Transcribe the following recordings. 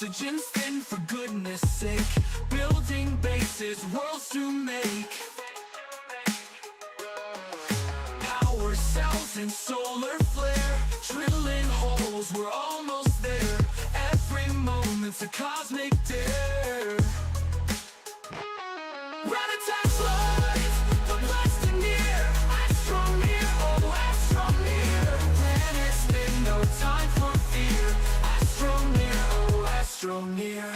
Oxygen's thin, for goodness sake. Building bases, worlds to make. Power cells and solar flare. Drilling holes, we're almost there. Every moment's a cosmic dare. RatAttack's life, the blessed and near. Astroneer, oh Astroneer. Planets spin, no time for fear. Astroneer, oh Astroneer.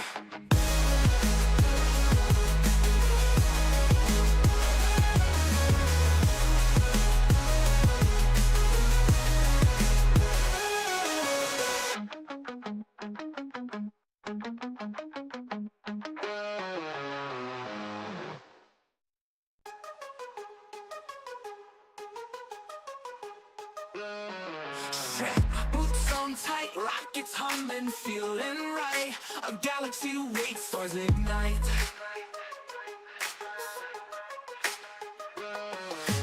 Boots on tight, rockets humming, feeling right. A galaxy waits, stars ignite.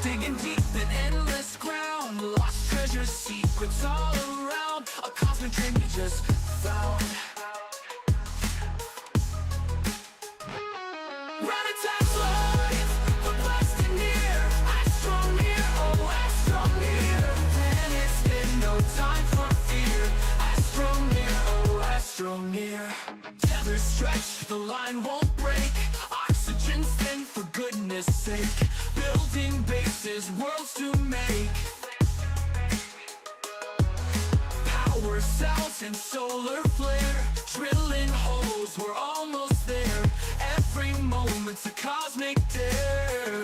Digging deep in endless ground, lost treasures, secrets all around. A cosmic dream we just found. RatAttack's life, the blessed and near. Astroneer, oh Astroneer. Planets spin, no time for fear. Astroneer, oh Astroneer. Tethers stretch, the line won't break. Oxygen's thin, for goodness sake. Building bases, worlds to make. Power cells and solar flare. Drilling holes, we're almost there. Every moment's a cosmic dare.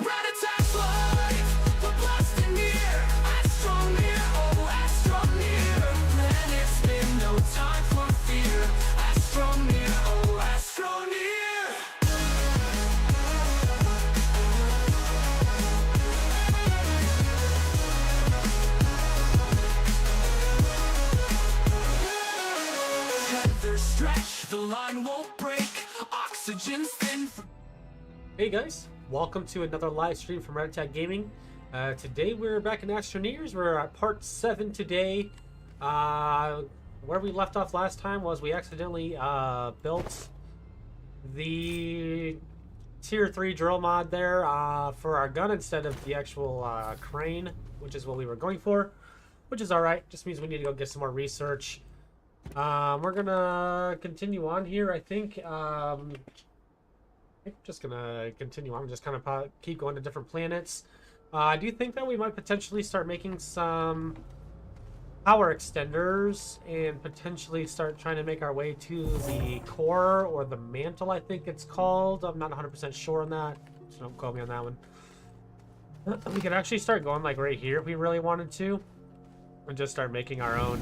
RatAttack's life, the blessed and near. Astroneer, oh Astroneer. Planets spin, no time for fear. Astroneer, oh Astroneer. Tethers stretch, the line won't break. Oxygen's thin. Hey guys, welcome to another live stream from RatAttackGaming. Today we're back in Astroneers. We're at part 7 today. Where we left off last time was we accidentally built the tier 3 drill mod there for our gun instead of the actual crane, which is what we were going for, which is alright. Just means we need to go get some more research. We're gonna continue on here, I think. I'm just gonna continue on, just kind of keep going to different planets. I do think that we might potentially start making some power extenders and potentially start trying to make our way to the core or the mantle, I think it's called. I'm not 100% sure on that, so don't quote me on that one. We could actually start going like right here if we really wanted to, and just start making our own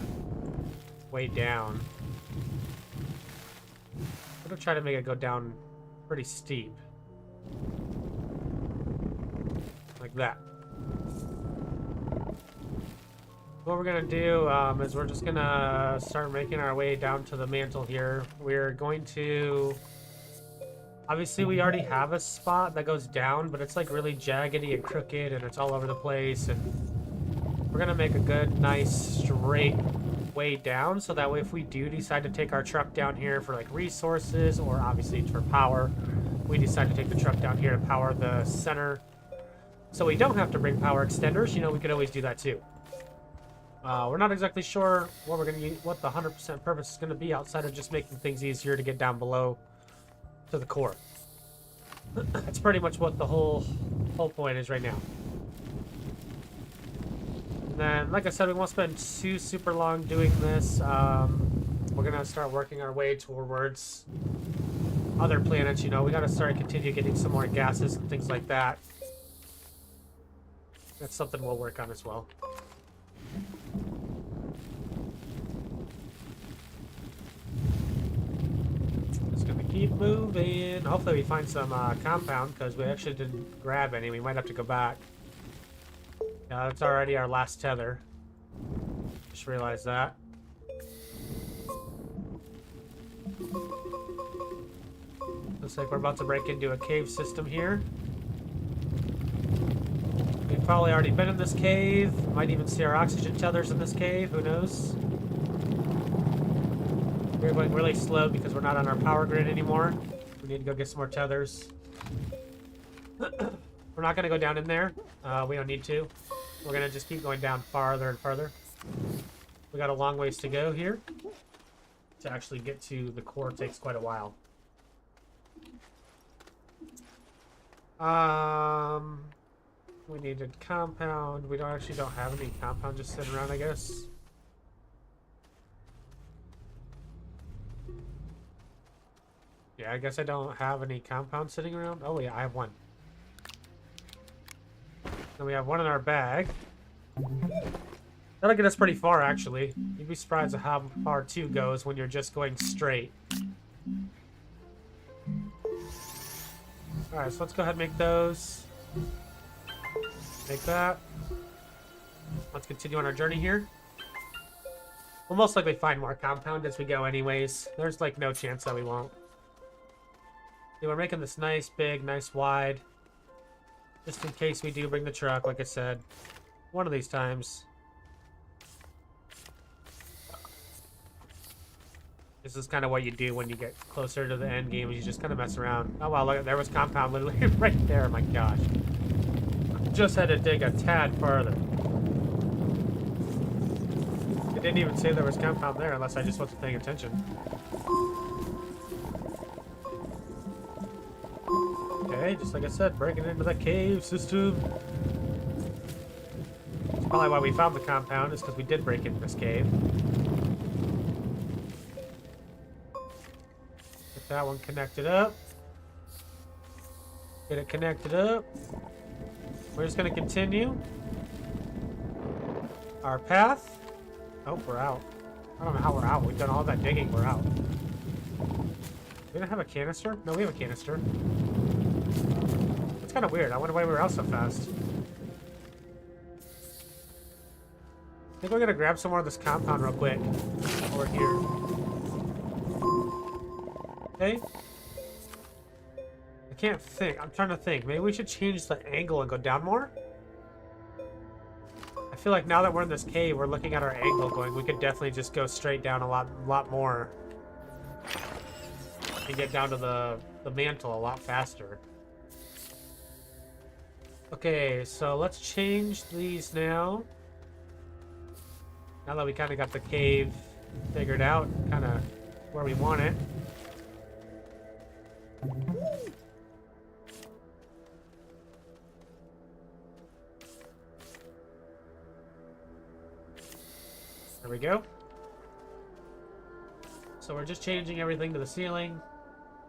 way down. I'm gonna try to make it go down pretty steep, like that. What we're gonna do is we're just gonna start making our way down to the mantle here. We're going to, obviously we already have a spot that goes down, but it's like really jaggedy and crooked and it's all over the place, and we're gonna make a good nice straight way down, so that way if we do decide to take our truck down here for like resources, or obviously for power, we decide to take the truck down here to power the center, so we don't have to bring power extenders. You know, we could always do that too. We're not exactly sure what we're gonna use, what the 100% purpose is gonna be outside of just making things easier to get down below to the core. That's pretty much what the whole point is right now. And then, like I said, we won't spend too super long doing this. We're gonna start working our way towards other planets. You know, we gotta continue getting some more gases and things like that. That's something we'll work on as well. Just gonna keep moving. Hopefully we find some compound, because we actually didn't grab any. We might have to go back. Yeah, that's already our last tether. Just realized that. Looks like we're about to break into a cave system here. We've probably already been in this cave. Might even see our oxygen tethers in this cave. Who knows? We're going really slow because we're not on our power grid anymore. We need to go get some more tethers. We're not going to go down in there. We don't need to. We're going to just keep going down farther and farther. We got a long ways to go here. To actually get to the core takes quite a while. We need a compound. We don't have any compound just sitting around, I guess. Yeah, I guess I don't have any compound sitting around. Oh yeah, I have one. Then we have one in our bag. That'll get us pretty far, actually. You'd be surprised at how far 2 goes when you're just going straight. Alright, so let's go ahead and make those. Make that. Let's continue on our journey here. We'll most likely find more compound as we go anyways. There's like no chance that we won't. Yeah, we're making this nice, big, nice, wide. Just in case we do bring the truck, like I said. One of these times. This is kind of what you do when you get closer to the end game. You just kind of mess around. Oh, wow, look, there was compound literally right there. My gosh. Just had to dig a tad farther. It didn't even say there was compound there unless I just wasn't paying attention. Okay, just like I said, breaking into the cave system. That's probably why we found the compound, is because we did break into this cave. Get that one connected up. Get it connected up. We're just going to continue our path. Oh, we're out. I don't know how we're out. We've done all that digging. We're out. We don't have a canister? No, we have a canister. That's kind of weird. I wonder why we were out so fast. I think we're going to grab some more of this compound real quick. Over here. Okay. I can't think. I'm trying to think. Maybe we should change the angle and go down more? I feel like now that we're in this cave, we're looking at our angle going, we could definitely just go straight down a lot more. And get down to the mantle a lot faster. Okay, so let's change these now. Now that we kind of got the cave figured out, kind of where we want it. There we go. So we're just changing everything to the ceiling.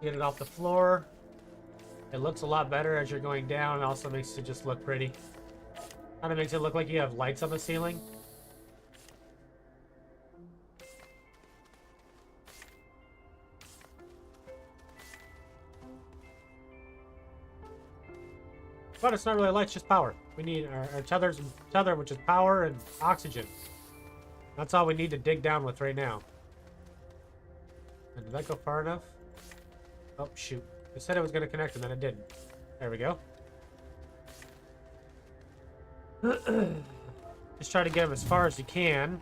Get it off the floor. It looks a lot better as you're going down. It also makes it just look pretty. Kind of makes it look like you have lights on the ceiling. But it's not really lights, just power. We need our tether, which is power and oxygen. That's all we need to dig down with right now. And did that go far enough? Oh, shoot. It said it was going to connect, and then it didn't. There we go. Just try to get them as far as you can.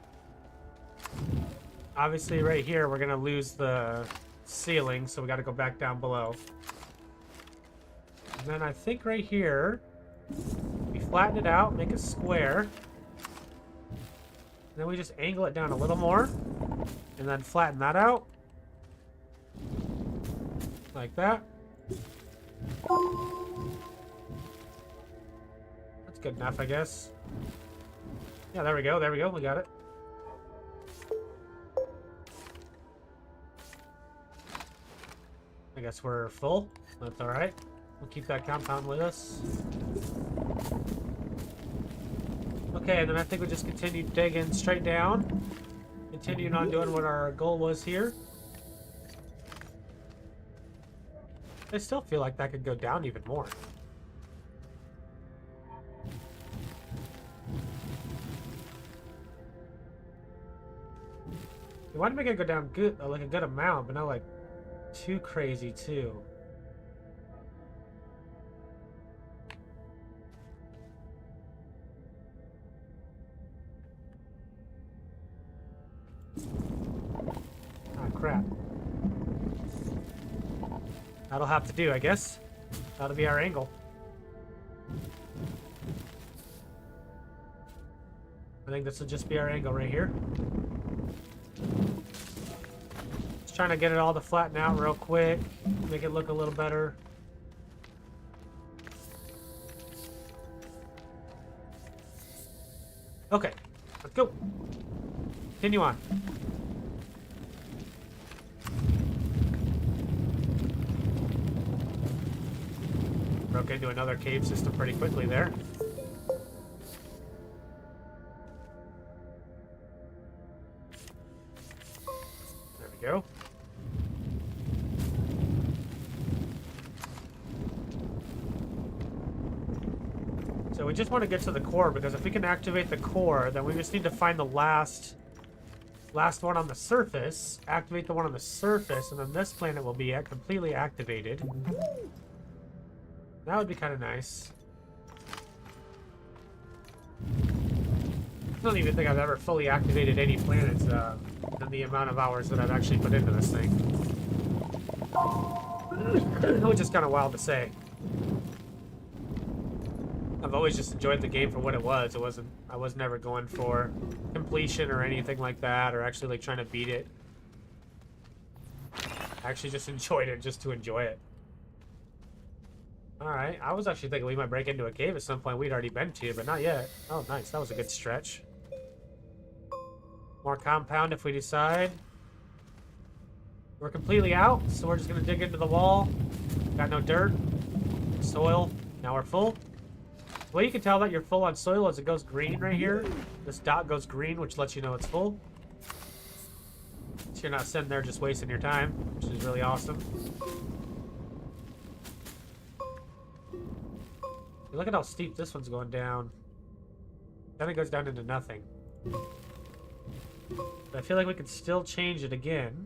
Obviously, right here, we're going to lose the ceiling, so we got to go back down below. And then I think right here, we flatten it out, make a square. And then we just angle it down a little more. And then flatten that out. Like that. That's good enough, I guess. Yeah, there we go, we got it. I guess we're full. That's alright. We'll keep that compound with us. Okay, and then I think we just continue digging straight down. Continuing on doing what our goal was here. I still feel like that could go down even more. You want to make it go down good, like a good amount, but not like too crazy too. Ah, crap. That'll have to do, I guess. That'll be our angle. I think this will just be our angle right here. Just trying to get it all to flatten out real quick. Make it look a little better. Okay, let's go. Continue on. Broke into another cave system pretty quickly there. There we go. So we just want to get to the core, because if we can activate the core, then we just need to find the last one on the surface, activate the one on the surface, and then this planet will be completely activated. That would be kind of nice. I don't even think I've ever fully activated any planets in the amount of hours that I've actually put into this thing. Which is kind of wild to say. I've always just enjoyed the game for what it was. I was never going for completion or anything like that, or actually like trying to beat it. I actually just enjoyed it just to enjoy it. Alright, I was actually thinking we might break into a cave at some point we'd already been to, but not yet. Oh, nice. That was a good stretch. More compound if we decide. We're completely out, so we're just going to dig into the wall. Got no dirt. Soil. Now we're full. The way you can tell that you're full on soil is it goes green right here. This dot goes green, which lets you know it's full. So you're not sitting there just wasting your time, which is really awesome. Look at how steep this one's going down. Then it goes down into nothing. But I feel like we could still change it again.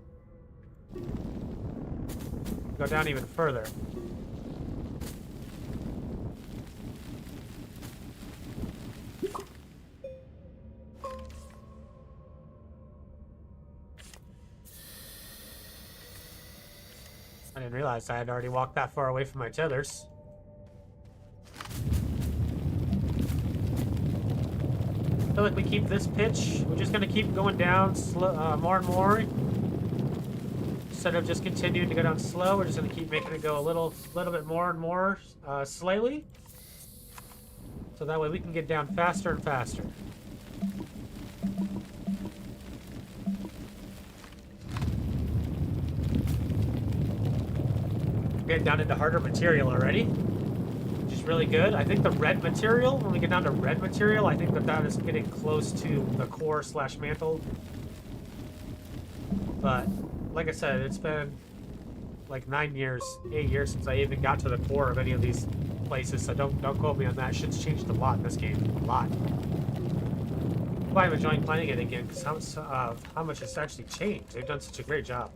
Go down even further. I didn't realize I had already walked that far away from my tethers. I feel like we keep this pitch. We're just going to keep going down more and more. Instead of just continuing to go down slow, we're just going to keep making it go a little bit more and more slightly. So that way we can get down faster and faster. Getting down into harder material already, which is really good. I think the red material, when we get down to red material, I think that is getting close to the core / mantle. But like I said, it's been like 8 years since I even got to the core of any of these places, so don't quote me on that. Shit's changed a lot in this game, a lot. That's why I'm enjoying playing it again, because how much it's actually changed. They've done such a great job.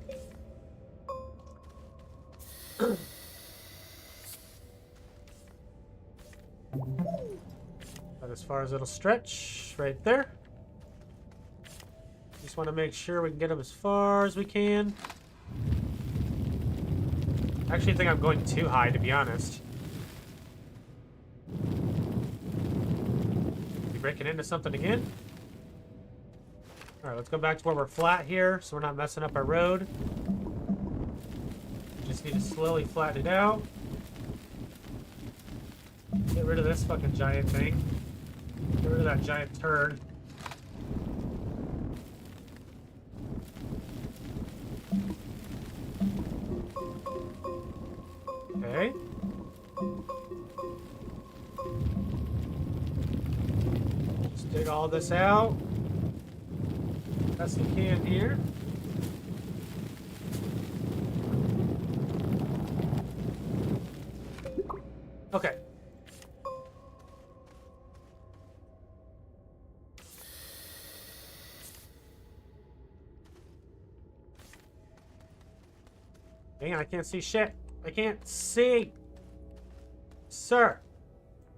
But as far as it'll stretch, right there. Just want to make sure we can get them as far as we can. I actually think I'm going too high, to be honest. We breaking into something again? Alright, let's go back to where we're flat here, so we're not messing up our road. Just need to slowly flatten it out. Get rid of this fucking giant thing. Get rid of that giant turd. Okay. Just dig all this out. Best we can here. Okay. Dang it, I can't see shit. I can't see. Sir.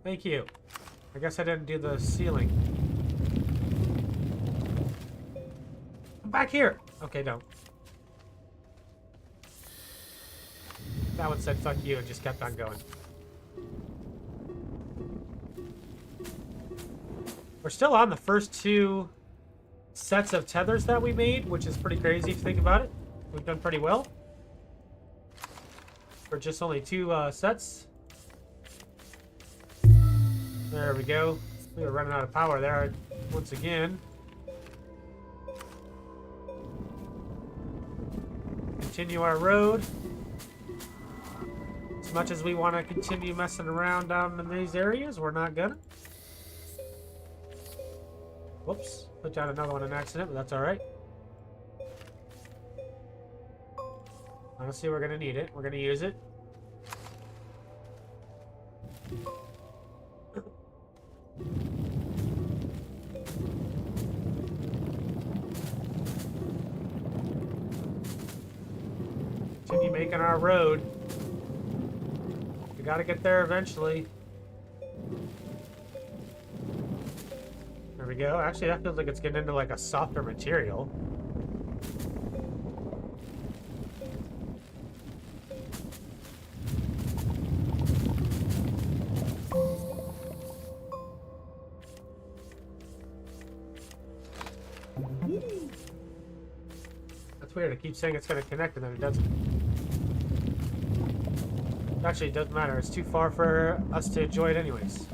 Thank you. I guess I didn't do the ceiling. Come back here. Okay, don't. That one said fuck you and just kept on going. We're still on the first 2 sets of tethers that we made, which is pretty crazy if you think about it. We've done pretty well. For just only 2 sets. There we go. We were running out of power there once again. Continue our road. As much as we want to continue messing around down in these areas, we're not gonna. Whoops. Put down another one in accident, but that's alright. Honestly, we're gonna need it. We're gonna use it. Continue making our road. We gotta get there eventually. There we go. Actually, that feels like it's getting into like a softer material. That's weird. I keep saying it's going to connect and then it doesn't. Actually, it doesn't matter. It's too far for us to enjoy it anyways.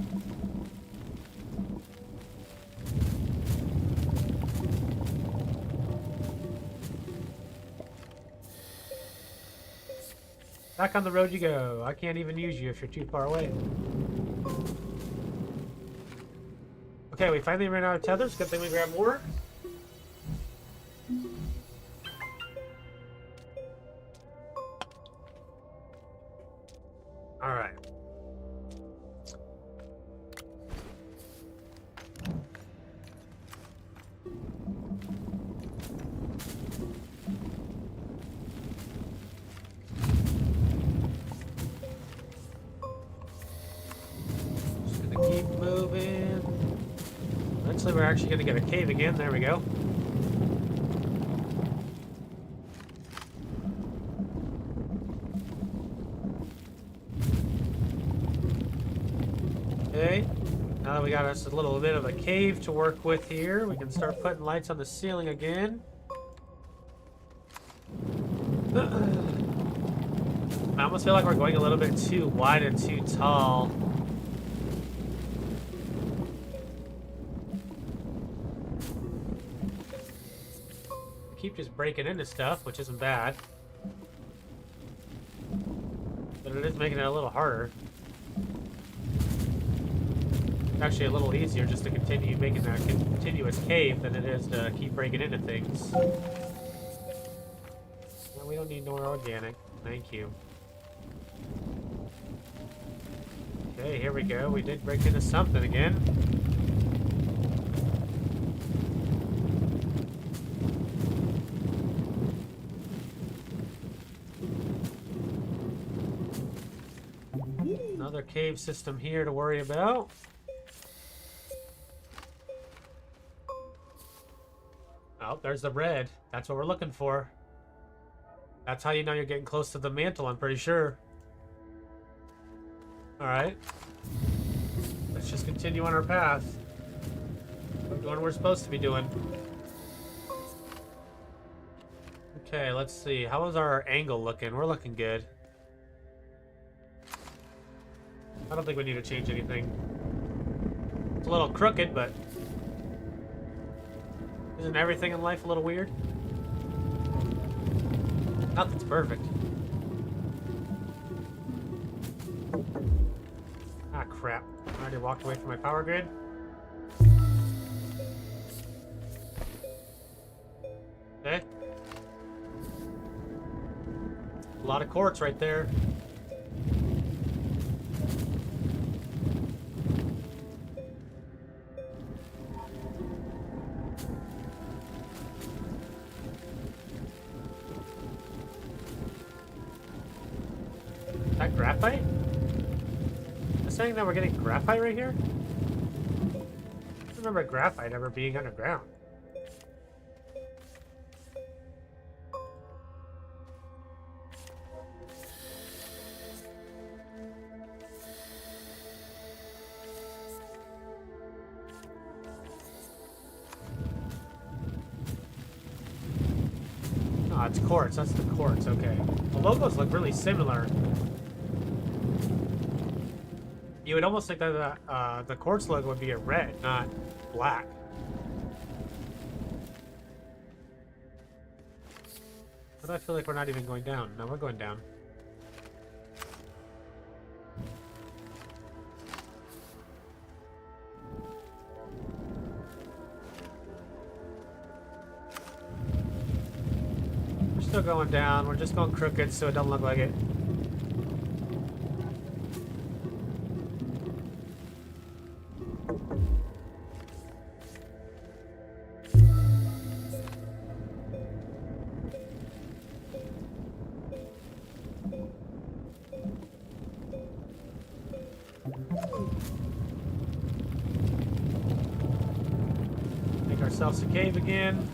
Back on the road you go. I can't even use you if you're too far away. Okay, we finally ran out of tethers. Good thing we grabbed more. Alright. Keep moving. Eventually we're actually going to get a cave again. There we go. Okay. Now that we got us a little bit of a cave to work with here, we can start putting lights on the ceiling again. I almost feel like we're going a little bit too wide and too tall. Keep just breaking into stuff, which isn't bad. But it is making it a little harder. It's actually a little easier just to continue making that continuous cave than it is to keep breaking into things. No, we don't need more organic. Thank you. Okay, here we go. We did break into something again. Another cave system here to worry about. Oh, there's the red. That's what we're looking for. That's how you know you're getting close to the mantle, I'm pretty sure. Alright. Let's just continue on our path. We're doing what we're supposed to be doing. Okay, let's see. How is our angle looking? We're looking good. I don't think we need to change anything. It's a little crooked, but isn't everything in life a little weird? Nothing's perfect. Ah, crap. I already walked away from my power grid. Okay. A lot of quartz right there. Is that graphite? Is saying that we're getting graphite right here? I don't remember graphite ever being underground. it's quartz. That's the quartz. Okay. The logos look really similar. You would almost think that the quartz logo would be a red, not black. But I feel like we're not even going down. No, we're going down. We're still going down. We're just going crooked so it doesn't look like it. Make ourselves a cave again.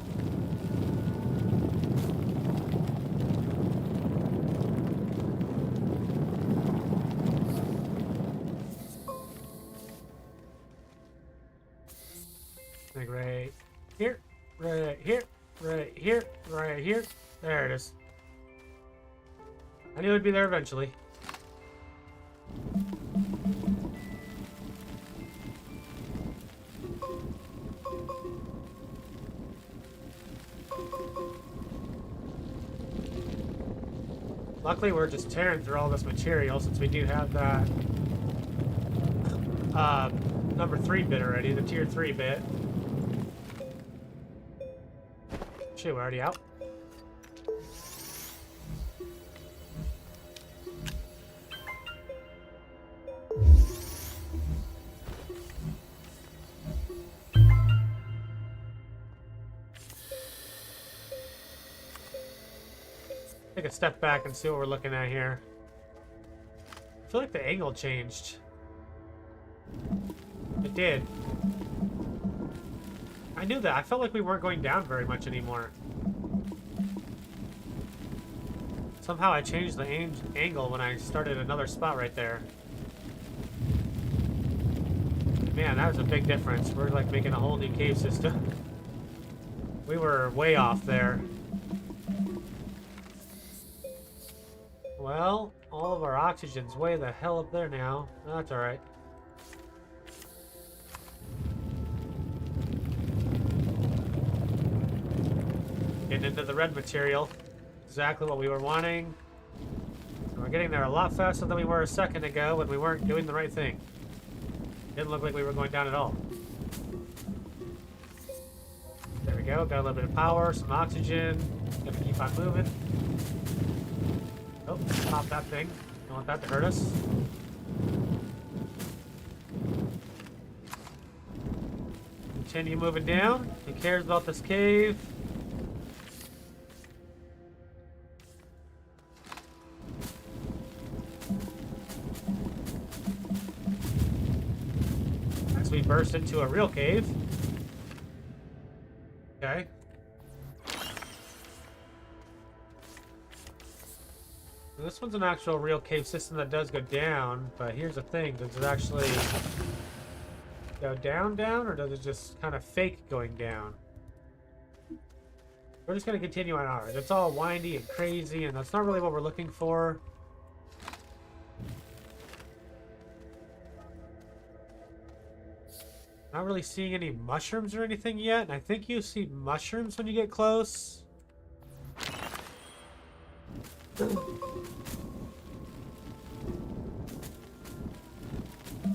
Like right here, right here, right here, right here. There it is. I knew it'd be there eventually. Luckily, we're just tearing through all this material since we do have that number 3 bit already, the tier 3 bit. Shit, we're already out. Take a step back and see what we're looking at here. I feel like the angle changed. It did. I knew that. I felt like we weren't going down very much anymore. Somehow I changed the angle when I started another spot right there. Man, that was a big difference. We're like making a whole new cave system. We were way off there. Well, all of our oxygen's way the hell up there now. That's alright. Getting into the red material. Exactly what we were wanting. And we're getting there a lot faster than we were a second ago when we weren't doing the right thing. Didn't look like we were going down at all. There we go. Got a little bit of power, some oxygen. Gonna keep on moving. Oh, pop that thing. Don't want that to hurt us. Continue moving down. Who cares about this cave? As we burst into a real cave. Okay. This one's an actual real cave system that does go down, but here's the thing, does it actually go down, or does it just kind of fake going down? We're just going to continue on ours. It's all windy and crazy, and that's not really what we're looking for. Not really seeing any mushrooms or anything yet, and I think you see mushrooms when you get close. We're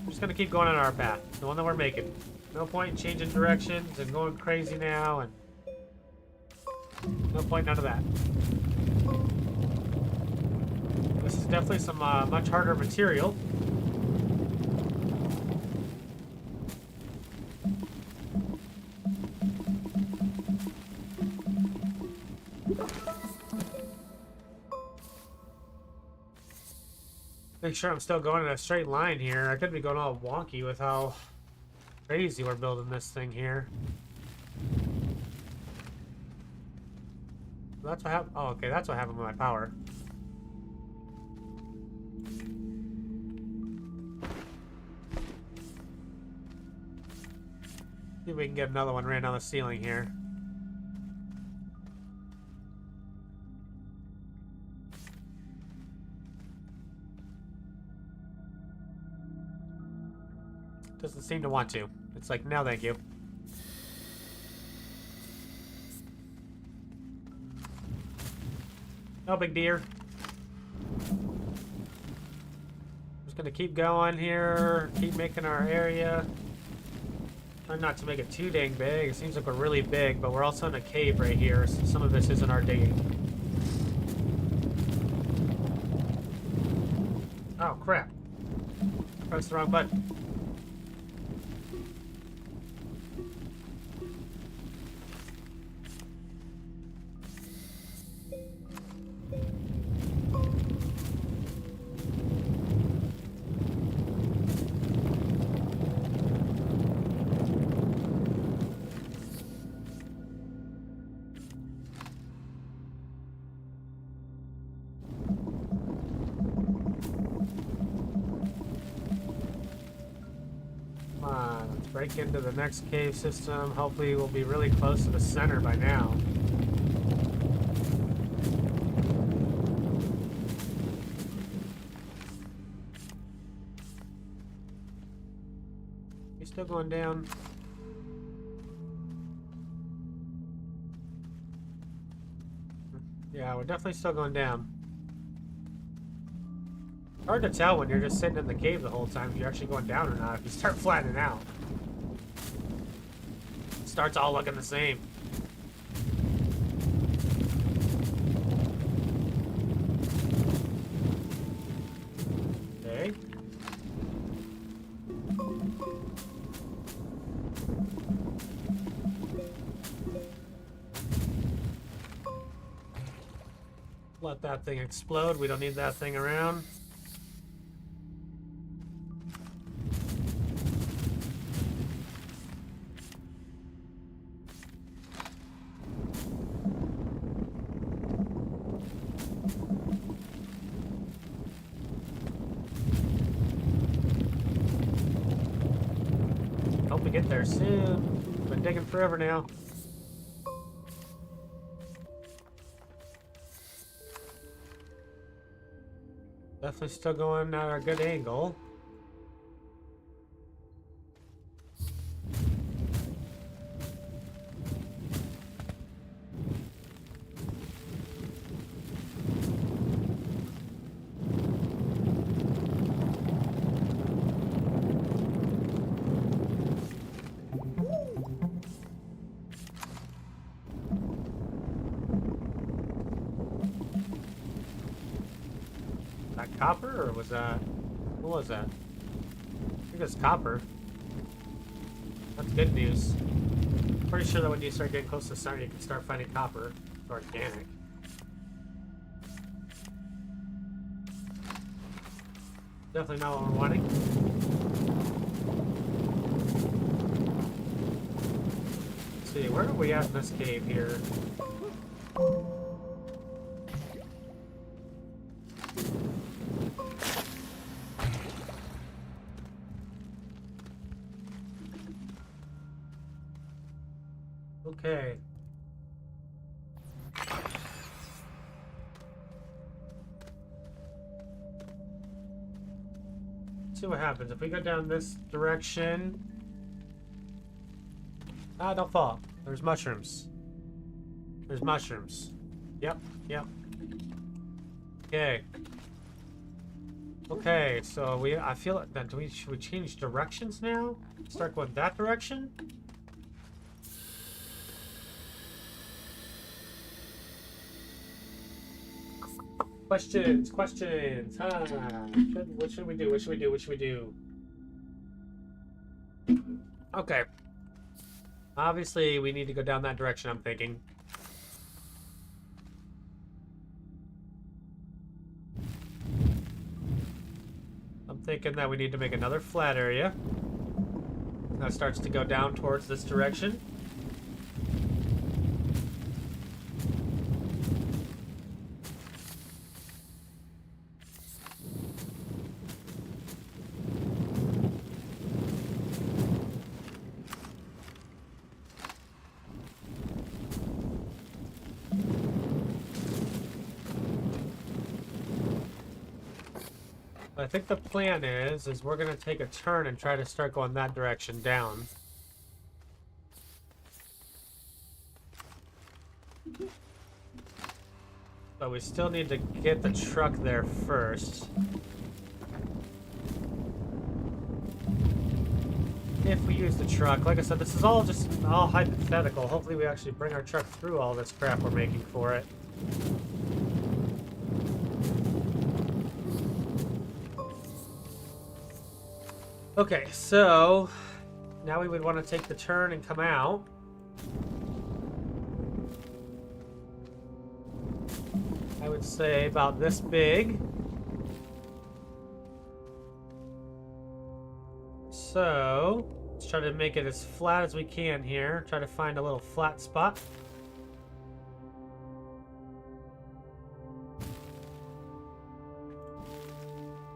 just gonna keep going on our path, the one that we're making. No point in changing directions and going crazy now, and no point none of that. This is definitely some much harder material. Make sure I'm still going in a straight line here. I could be going all wonky with how crazy we're building this thing here. That's what happened. Oh, okay, that's what happened with my power. See if we can get another one ran on the ceiling here. Doesn't seem to want to. It's like, no, thank you. No big deer. Just gonna keep going here. Keep making our area. Try not to make it too dang big. It seems like we're really big, but we're also in a cave right here, so some of this isn't our digging. Oh, crap. Pressed the wrong button. Come on, let's break into the next cave system. Hopefully we'll be really close to the center by now. You still going down? Yeah, we're definitely still going down. Hard to tell when you're just sitting in the cave the whole time if you're actually going down or not. If you start flattening out, it starts all looking the same. Okay. Let that thing explode. We don't need that thing around. Hope we get there soon. Been digging forever now. Definitely still going at a good angle. That copper, or was that... What was that? I think it's copper. That's good news. Pretty sure that when you start getting close to the center, you can start finding copper. It's organic. Definitely not what we're wanting. Let's see, where are we at in this cave here? Okay. See what happens if we go down this direction. Ah, don't fall. There's mushrooms. There's mushrooms. Yep, yep. Okay. Okay, so I feel like that should we change directions now? Start going that direction? Questions, questions, huh? What should we do? What should we do? What should we do? Okay. Obviously, we need to go down that direction, I'm thinking. I'm thinking that we need to make another flat area. That starts to go down towards this direction. I think the plan is we're gonna take a turn and try to start going that direction down. But we still need to get the truck there first. If we use the truck. Like I said, this is all just all hypothetical. Hopefully we actually bring our truck through all this crap we're making for it. Okay, so now we would want to take the turn and come out. I would say about this big. So let's try to make it as flat as we can here. Try to find a little flat spot.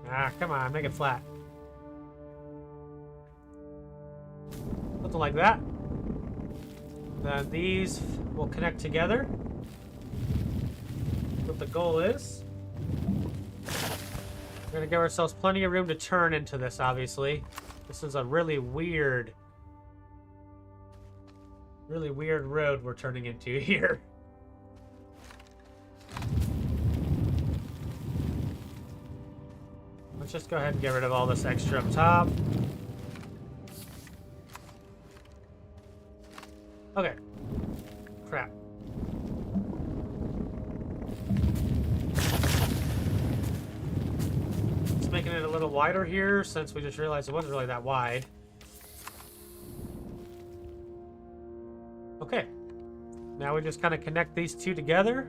Ah, come on, make it flat. Something like that. Then these will connect together. What the goal is. We're gonna give ourselves plenty of room to turn into this, obviously. This is a really weird road we're turning into here. Let's just go ahead and get rid of all this extra up top. Okay. Crap. Just making it a little wider here since we just realized it wasn't really that wide. Okay. Now we just kind of connect these two together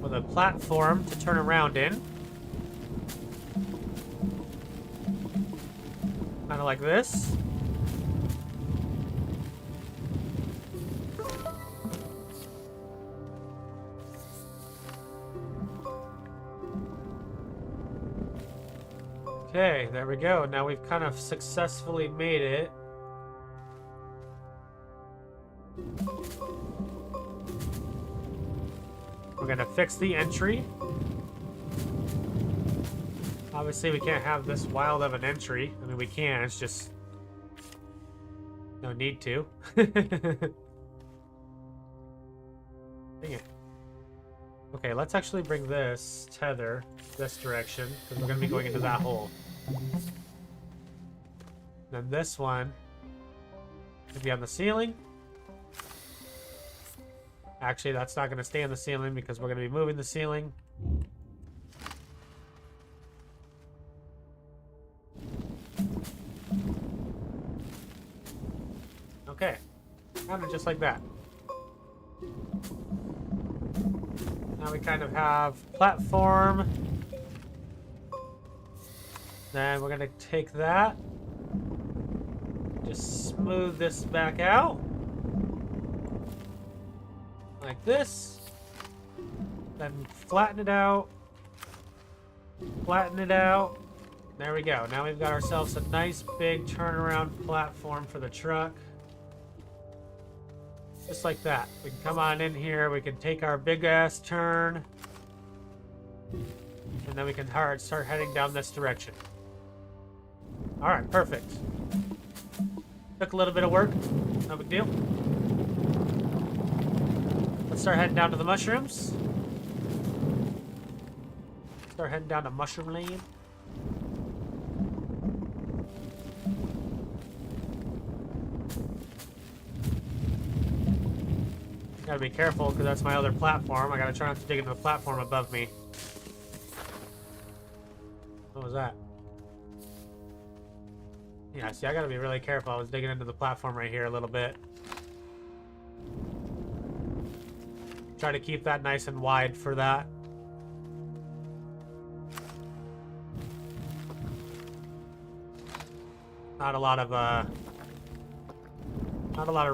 with a platform to turn around in. Kind of like this. Okay, there we go. Now we've kind of successfully made it. We're gonna fix the entry. Obviously, we can't have this wild of an entry. I mean, we can, it's just no need to. Dang it. Okay, let's actually bring this tether this direction, because we're going to be going into that hole. Then this one should be on the ceiling. Actually, that's not going to stay on the ceiling because we're going to be moving the ceiling. Okay, kind of just like that. Now we kind of have platform. Then we're gonna take that, just smooth this back out like this, then flatten it out, flatten it out. There we go. Now we've got ourselves a nice big turnaround platform for the truck. Just like that. We can come on in here, we can take our big ass turn, and then we can start heading down this direction. Alright, perfect. Took a little bit of work, no big deal. Let's start heading down to the mushrooms. Start heading down to Mushroom Lane. Gotta be careful because that's my other platform. I gotta try not to dig into the platform above me. What was that? Yeah, see, I gotta be really careful. I was digging into the platform right here a little bit. Try to keep that nice and wide for that. Not a lot of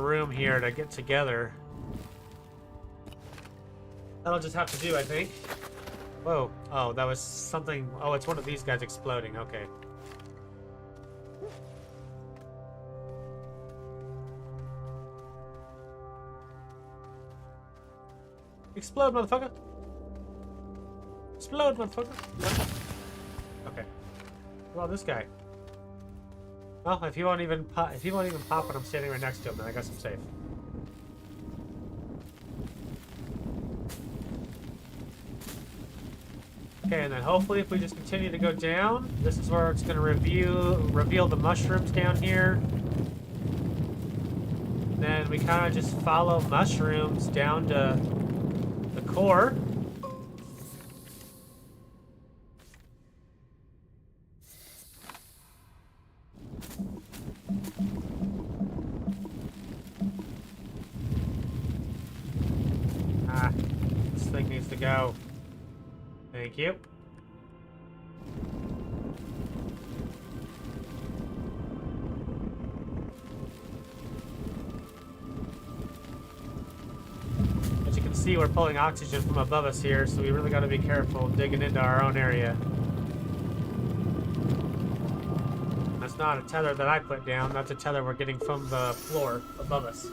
room here to get together. That'll just have to do, I think. Whoa. Oh, that was something. Oh, it's one of these guys exploding. Okay. Explode, motherfucker. Explode, motherfucker. Okay. What about this guy? Well, if he won't even pop when I'm standing right next to him, then I guess I'm safe. Okay, and then hopefully if we just continue to go down, this is where it's going to reveal the mushrooms down here. Then we kind of just follow mushrooms down to the core. This thing needs to go. Thank you. As you can see, we're pulling oxygen from above us here, so we really got to be careful digging into our own area. That's not a tether that I put down, that's a tether we're getting from the floor above us.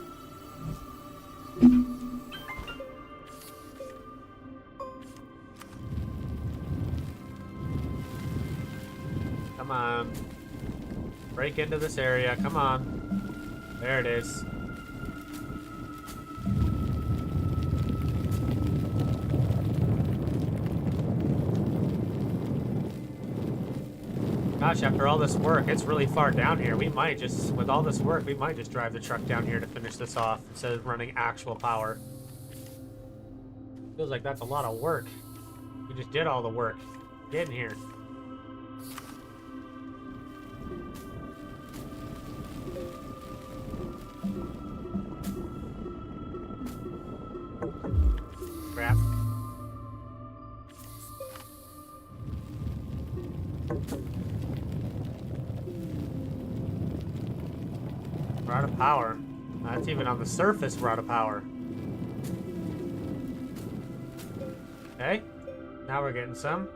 Come on. Break into this area. Come on. There it is. Gosh, after all this work, it's really far down here. We might just, with all this work, we might just drive the truck down here to finish this off instead of running actual power. Feels like that's a lot of work. We just did all the work. Get in here. Crap. We're out of power. That's even on the surface, we're out of power. Okay. Now we're getting some.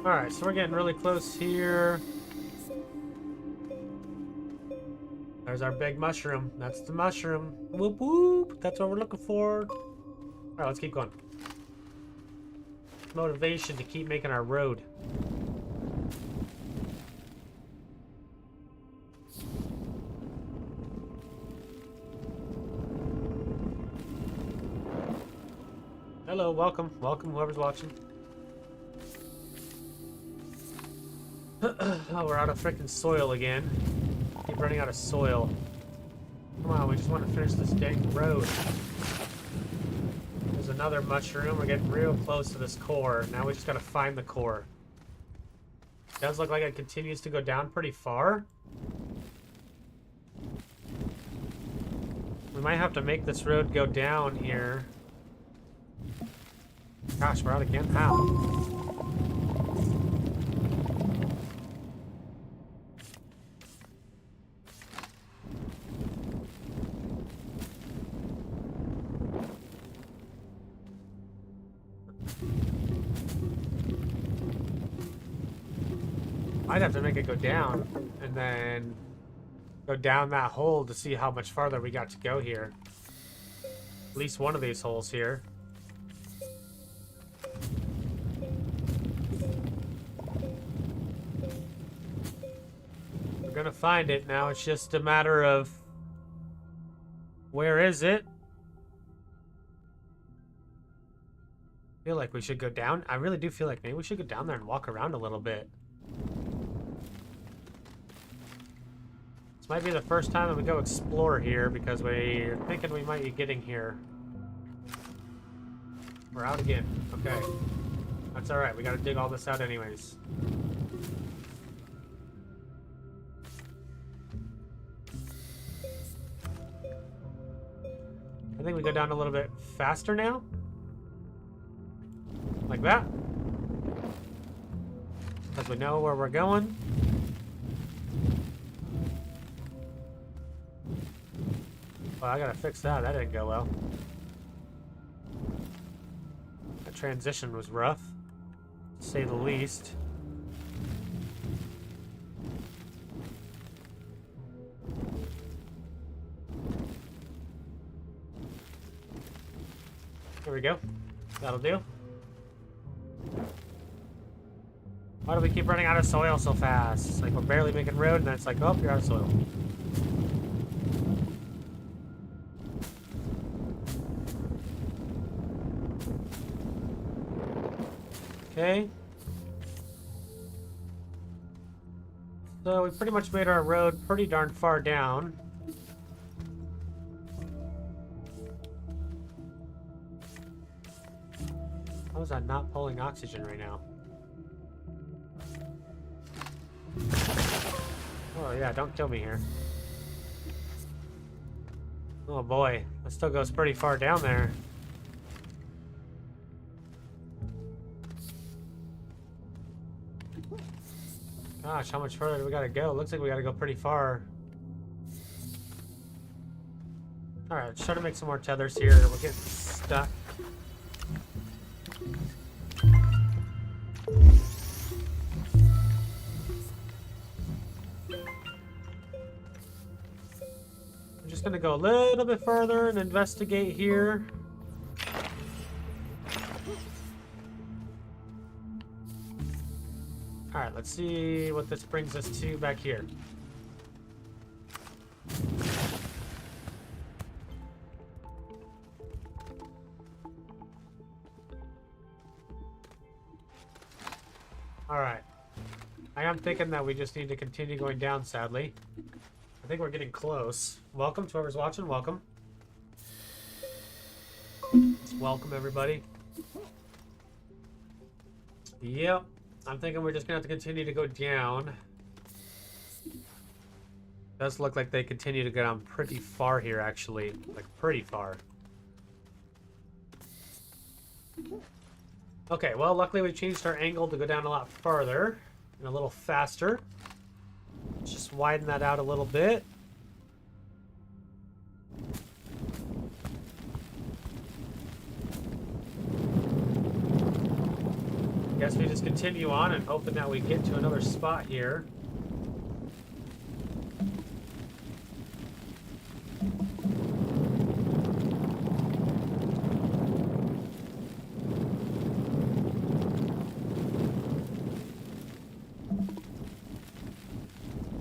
Alright, so we're getting really close here. There's our big mushroom. That's the mushroom. Whoop whoop. That's what we're looking for. Alright, let's keep going. Motivation to keep making our road. Hello, welcome. Welcome, whoever's watching. Oh, we're out of freaking soil again. Keep running out of soil. Come on, we just want to finish this dang road. There's another mushroom. We're getting real close to this core. Now we just gotta find the core. It does look like it continues to go down pretty far. We might have to make this road go down here. Gosh, we're out again. How? I'd have to make it go down and then go down that hole to see how much farther we got to go here. At least one of these holes here. We're gonna find it now. It's just a matter of where is it? I feel like we should go down. I really do feel like maybe we should go down there and walk around a little bit. This might be the first time that we go explore here because we're thinking we might be getting here. We're out again. Okay. That's alright. We gotta dig all this out anyways. I think we go down a little bit faster now. Like that. because we know where we're going. Well, I gotta fix that. That didn't go well. The transition was rough, to say the least. There we go. That'll do. Why do we keep running out of soil so fast? It's like we're barely making road, and then it's like, oh, you're out of soil. Okay. So we pretty much made our road pretty darn far down. How is that not pulling oxygen right now? Oh yeah, don't kill me here. Oh boy, that still goes pretty far down there. Gosh, how much further do we gotta go? Looks like we gotta go pretty far. Alright, let's try to make some more tethers here. We're getting stuck. I'm just gonna go a little bit further and investigate here. Alright, let's see what this brings us to back here. Alright. I am thinking that we just need to continue going down, sadly. I think we're getting close. Welcome to whoever's watching, welcome. Welcome, everybody. Yep. I'm thinking we're just gonna have to continue to go down. Does look like they continue to go down pretty far here, actually. Like, pretty far. Okay, well, luckily we changed our angle to go down a lot farther and a little faster. Let's just widen that out a little bit. Guess we just continue on and hoping that we get to another spot here.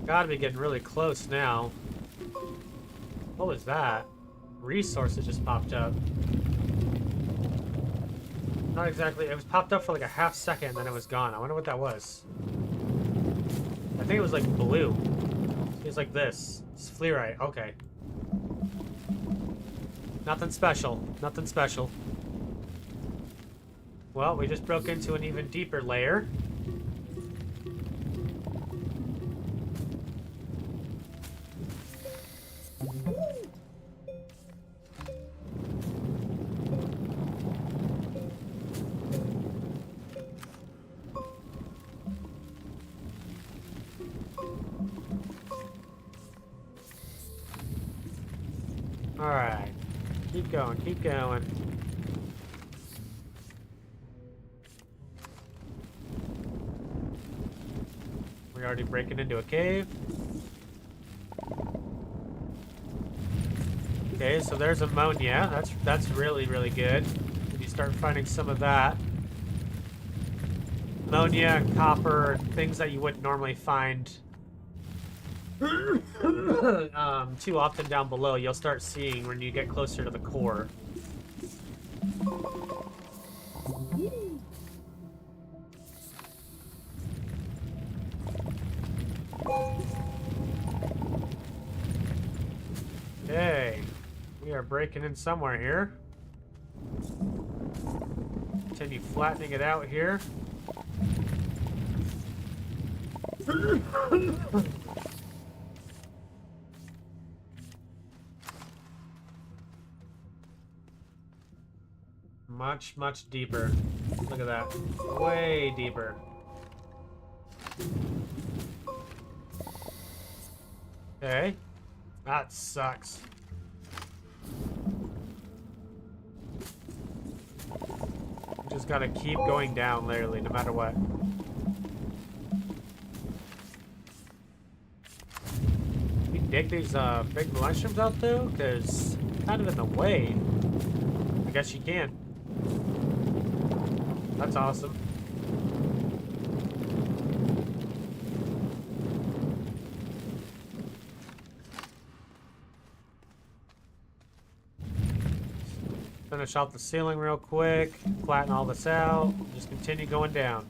Gotta be getting really close now. What was that? Resources just popped up. Not exactly. It was popped up for like a half second and then it was gone. I wonder what that was. I think it was like blue. It was like this. It's fluorite. Okay. Nothing special. Nothing special. Well, we just broke into an even deeper layer. Alright. Keep going, keep going. We're already breaking into a cave. Okay, so there's ammonia. That's really, really good. When you start finding some of that. Ammonia and copper, things that you wouldn't normally find too often down below, you'll start seeing when you get closer to the core. Okay, we are breaking in somewhere here. Continue flattening it out here. Much, much deeper. Look at that. Way deeper. Okay. That sucks. Just gotta keep going down, literally, no matter what. You dig these big mushrooms out though? Because kind of in the way. I guess you can. That's awesome. Finish off the ceiling real quick, flatten all this out, just continue going down.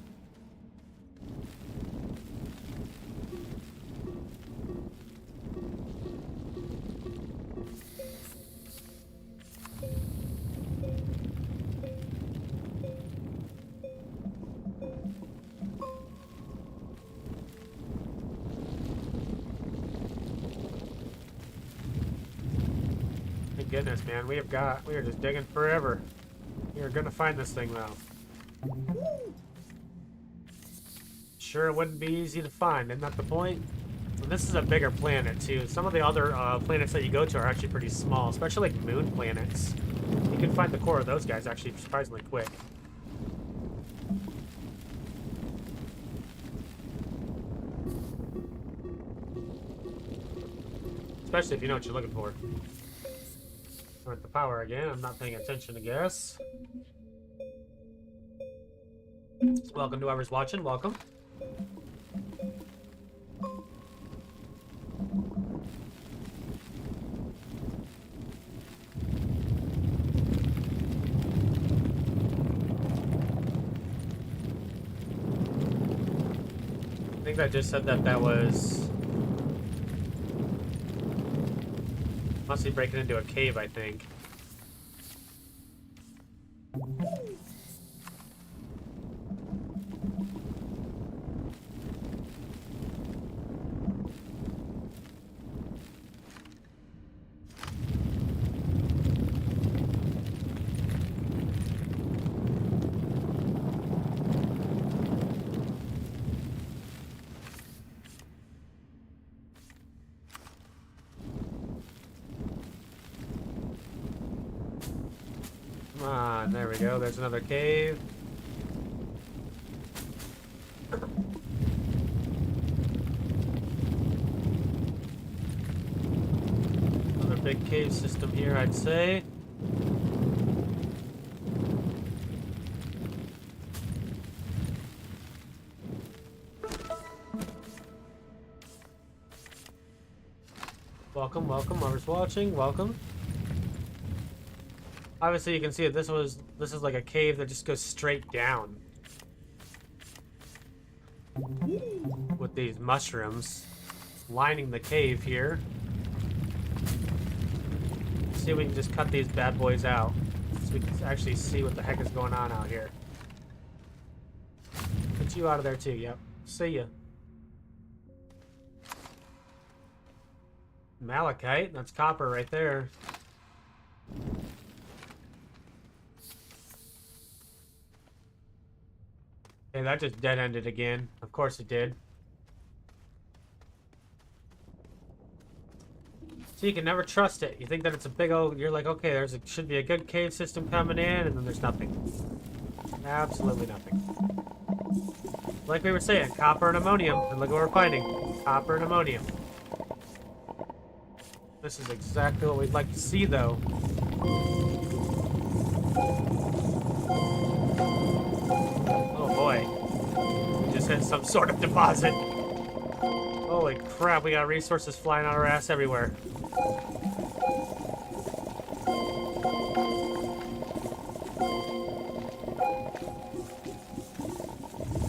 Goodness, man, we are just digging forever. We are gonna find this thing though. Sure, it wouldn't be easy to find, isn't that the point? And this is a bigger planet too. Some of the other planets that you go to are actually pretty small, especially like moon planets. You can find the core of those guys actually surprisingly quick. Especially if you know what you're looking for. Turn the power again. I'm not paying attention, I guess. Welcome to whoever's watching. Welcome. I think I just said that was... Must be breaking into a cave, I think. Come on, there we go. There's another cave. Another big cave system here, I'd say. Welcome, welcome, whoever's watching, welcome. Obviously, you can see that this is like a cave that just goes straight down. With these mushrooms lining the cave here. Let's see if we can just cut these bad boys out. So we can actually see what the heck is going on out here. Put you out of there too, yep. See ya. Malachite, that's copper right there. Okay, that just dead-ended again. Of course it did. So you can never trust it. You think that it's a big old... You're like, okay, should be a good cave system coming in, and then there's nothing. Absolutely nothing. Like we were saying, copper and ammonium. And look what we're finding. Copper and ammonium. This is exactly what we'd like to see, though. Hit some sort of deposit. Holy crap, we got resources flying out our ass everywhere.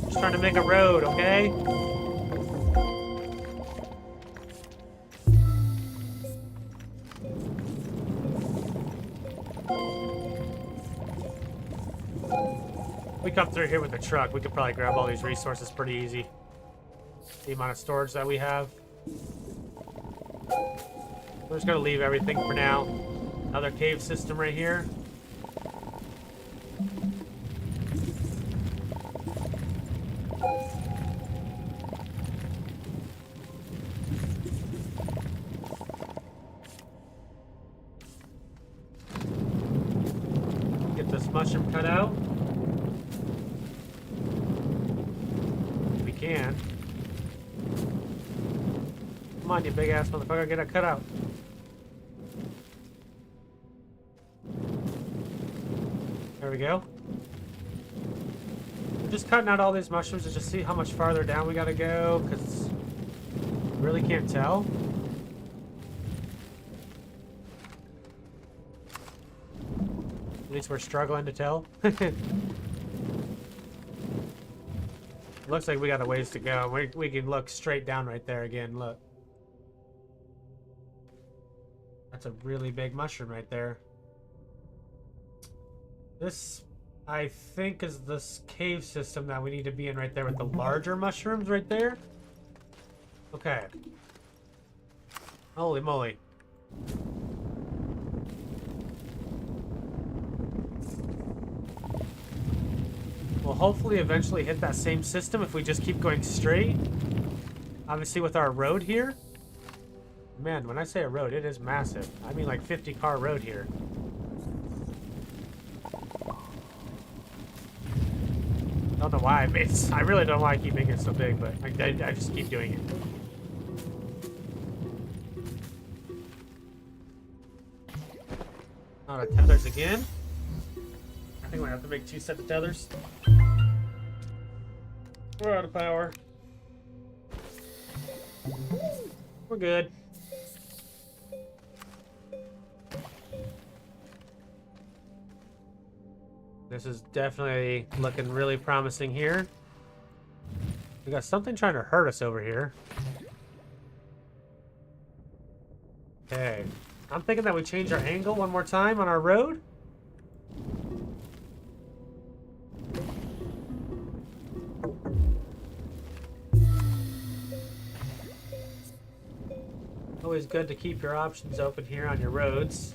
Just trying to make a road, okay? We come through here with the truck, we could probably grab all these resources pretty easy. The amount of storage that we have. We're just gonna leave everything for now. Another cave system right here. mushroom cut out. We can. Come on, you big ass motherfucker, get it cut out. There we go. We're just cutting out all these mushrooms to just see how much farther down we gotta go, because really can't tell. At least we're struggling to tell. Looks like we got a ways to go. We can look straight down right there again. Look. That's a really big mushroom right there. This, I think, is this cave system that we need to be in right there with the larger mushrooms right there. Okay. Holy moly. We'll hopefully eventually hit that same system if we just keep going straight. Obviously with our road here. Man, when I say a road, it is massive. I mean like 50-car road here. I don't know why I really don't know why I keep making it so big, but I just keep doing it. Out of tethers again. I think we have to make 2 sets of tethers. We're out of power. We're good. This is definitely looking really promising here. We got something trying to hurt us over here. Okay. I'm thinking that we change our angle one more time on our road. Always good to keep your options open here on your roads.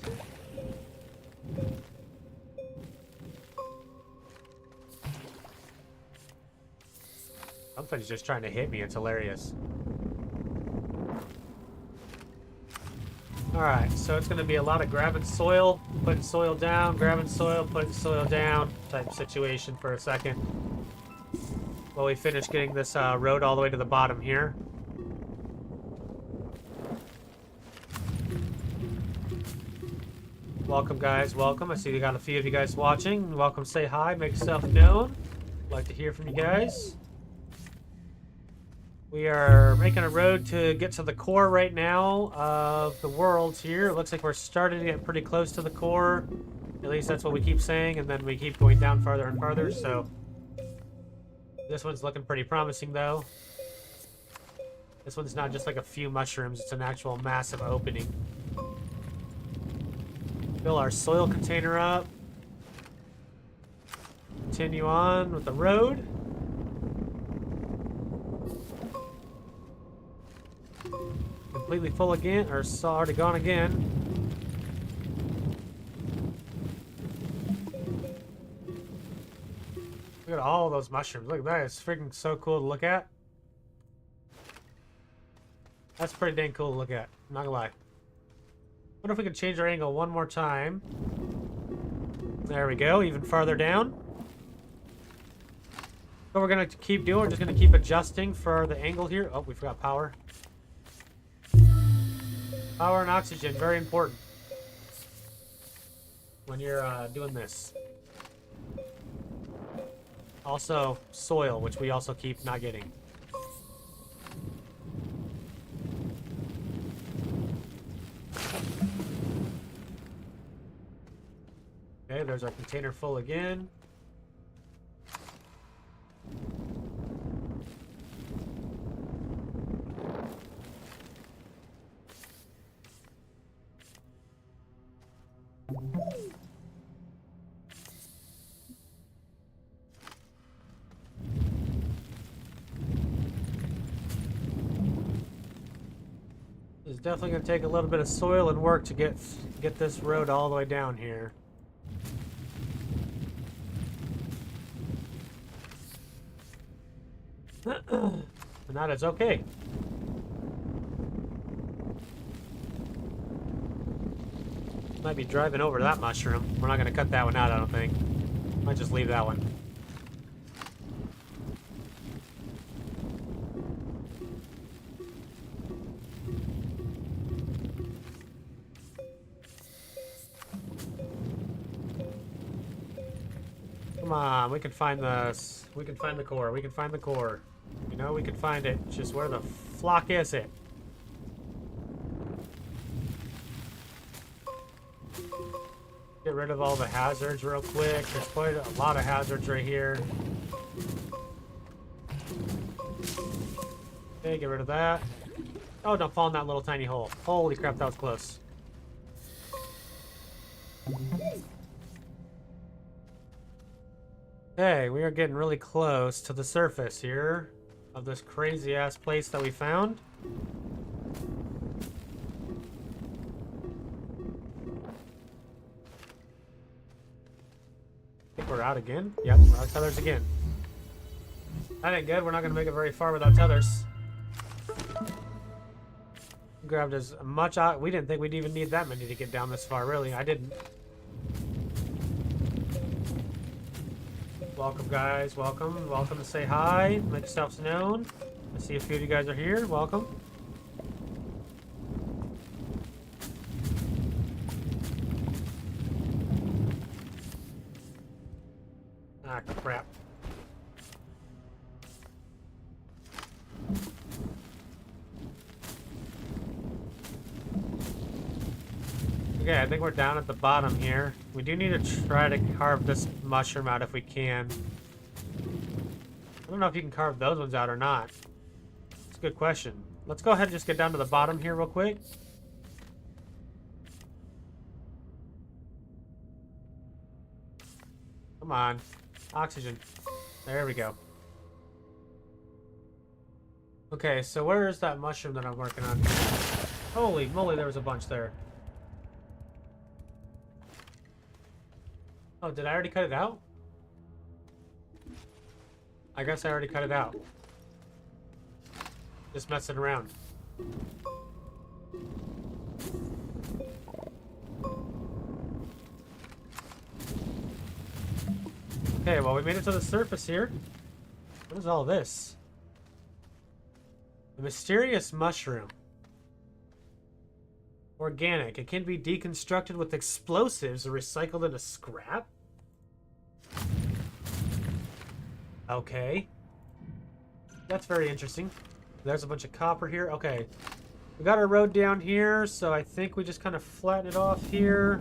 Something's just trying to hit me. It's hilarious. Alright, so it's going to be a lot of grabbing soil, putting soil down, grabbing soil, putting soil down type situation for a second. While we finish getting this road all the way to the bottom here. Welcome, guys. Welcome. I see we got a few of you guys watching. Welcome. Say hi. Make yourself known. I'd like to hear from you guys. We are making a road to get to the core right now of the world here. It looks like we're starting to get pretty close to the core. At least that's what we keep saying, and then we keep going down farther and farther, so... This one's looking pretty promising, though. This one's not just like a few mushrooms, it's an actual massive opening. Fill our soil container up. Continue on with the road. Completely full again, or it's already gone again. Look at all those mushrooms. Look at that. It's freaking so cool to look at. That's pretty dang cool to look at. I'm not gonna lie. Wonder if we can change our angle one more time. There we go. Even farther down. What we're gonna keep doing, we're just gonna keep adjusting for the angle here. Oh, we forgot power. Power and oxygen, very important when you're doing this. Also, soil, which we also keep not getting. Okay, there's our container full again. It's definitely going to take a little bit of soil and work to get this road all the way down here. And that is okay. Might be driving over that mushroom. We're not going to cut that one out, I don't think. Might just leave that one. Come on, we can find this. We can find the core. We can find the core. You know, we can find it. Just where the flock is it? Get rid of all the hazards real quick. There's quite a lot of hazards right here. Okay, get rid of that. Oh, don't fall in that little tiny hole. Holy crap, that was close. Okay, we are getting really close to the surface here of this crazy ass place that we found. I think we're out again. Yep, we're out of tethers again. That ain't good. We're not going to make it very far without tethers. Grabbed as much out. We didn't think we'd even need that many to get down this far, really. I didn't. Welcome, guys. Welcome. Welcome to say hi. Make yourselves known. I see a few of you guys are here. Welcome. Ah, crap. Okay, I think we're down at the bottom here. We do need to try to carve this mushroom out if we can. I don't know if you can carve those ones out or not. It's a good question. Let's go ahead and just get down to the bottom here real quick. Come on. Oxygen. There we go. Okay, so where is that mushroom that I'm working on? Holy moly, there was a bunch there. Oh, did I already cut it out? I guess I already cut it out. Just messing around. Okay, well, we made it to the surface here. What is all this? A mysterious mushroom. Organic. It can be deconstructed with explosives or recycled into scrap? Okay. That's very interesting. There's a bunch of copper here. Okay. We got our road down here, so I think we just kind of flatten it off here.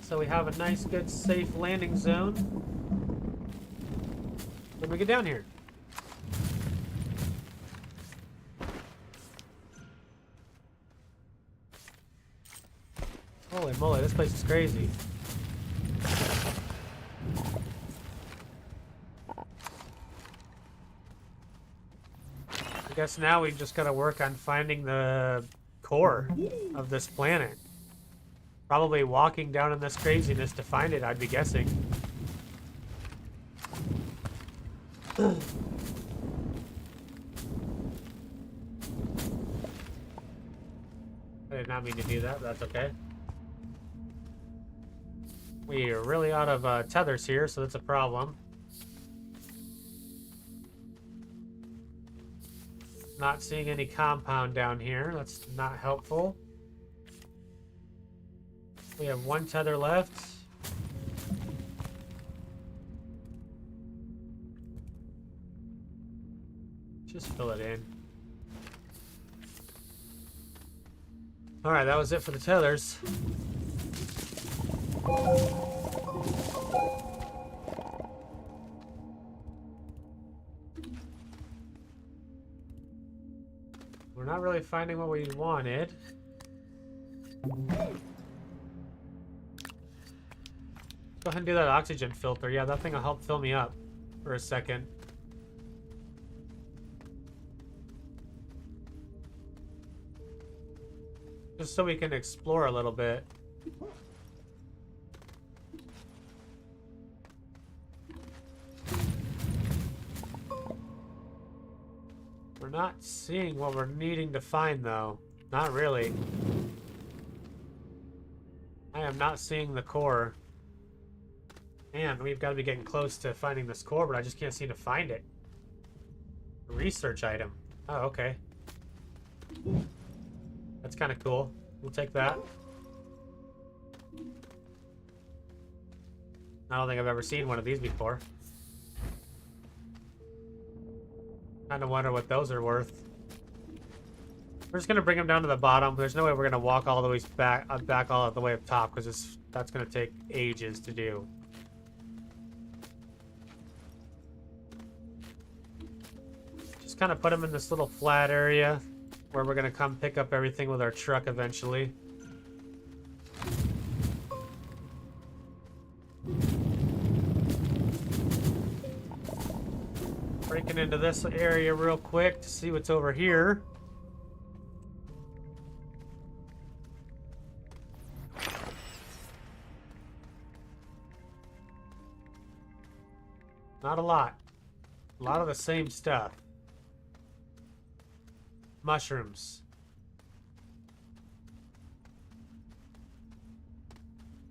So we have a nice, good, safe landing zone when we get down here. Holy moly, this place is crazy. I guess now we just gotta work on finding the core of this planet. Probably walking down in this craziness to find it, I'd be guessing. I did not mean to do that, but that's okay. We are really out of tethers here, so that's a problem. Not seeing any compound down here. That's not helpful. We have one tether left. Just fill it in. Alright, that was it for the tethers. We're not really finding what we wanted. Go ahead and do that oxygen filter. Yeah, that thing will help fill me up for a second. Just so we can explore a little bit. We're not seeing what we're needing to find, though. Not really. I am not seeing the core. Man, we've got to be getting close to finding this core, but I just can't seem to find it. A research item. Oh, okay. That's kind of cool. We'll take that. I don't think I've ever seen one of these before. Kind of wonder what those are worth. We're just gonna bring them down to the bottom. There's no way we're gonna walk all the way back all the way up top because that's gonna take ages to do. Just kind of put them in this little flat area where we're gonna come pick up everything with our truck eventually. Breaking into this area real quick to see what's over here. Not a lot. A lot of the same stuff. Mushrooms.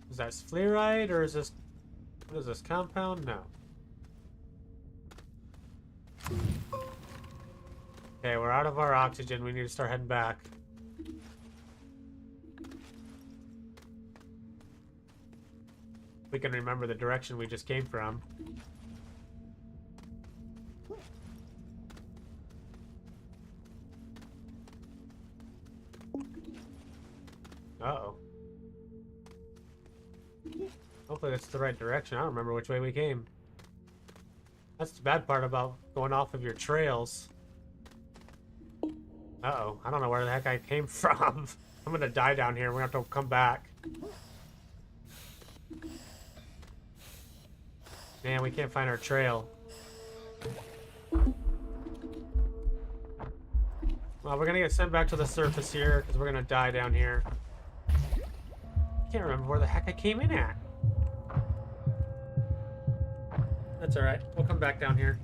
Is that fluoride or is this... What is this, compound? No. Okay, we're out of our oxygen. We need to start heading back. We can remember the direction we just came from. Uh-oh. Hopefully that's the right direction. I don't remember which way we came. That's the bad part about going off of your trails. Uh-oh. I don't know where the heck I came from. I'm gonna die down here. We're gonna have to come back. Man, we can't find our trail. Well, we're gonna get sent back to the surface here because we're gonna die down here. I can't remember where the heck I came in at. That's alright. We'll come back down here.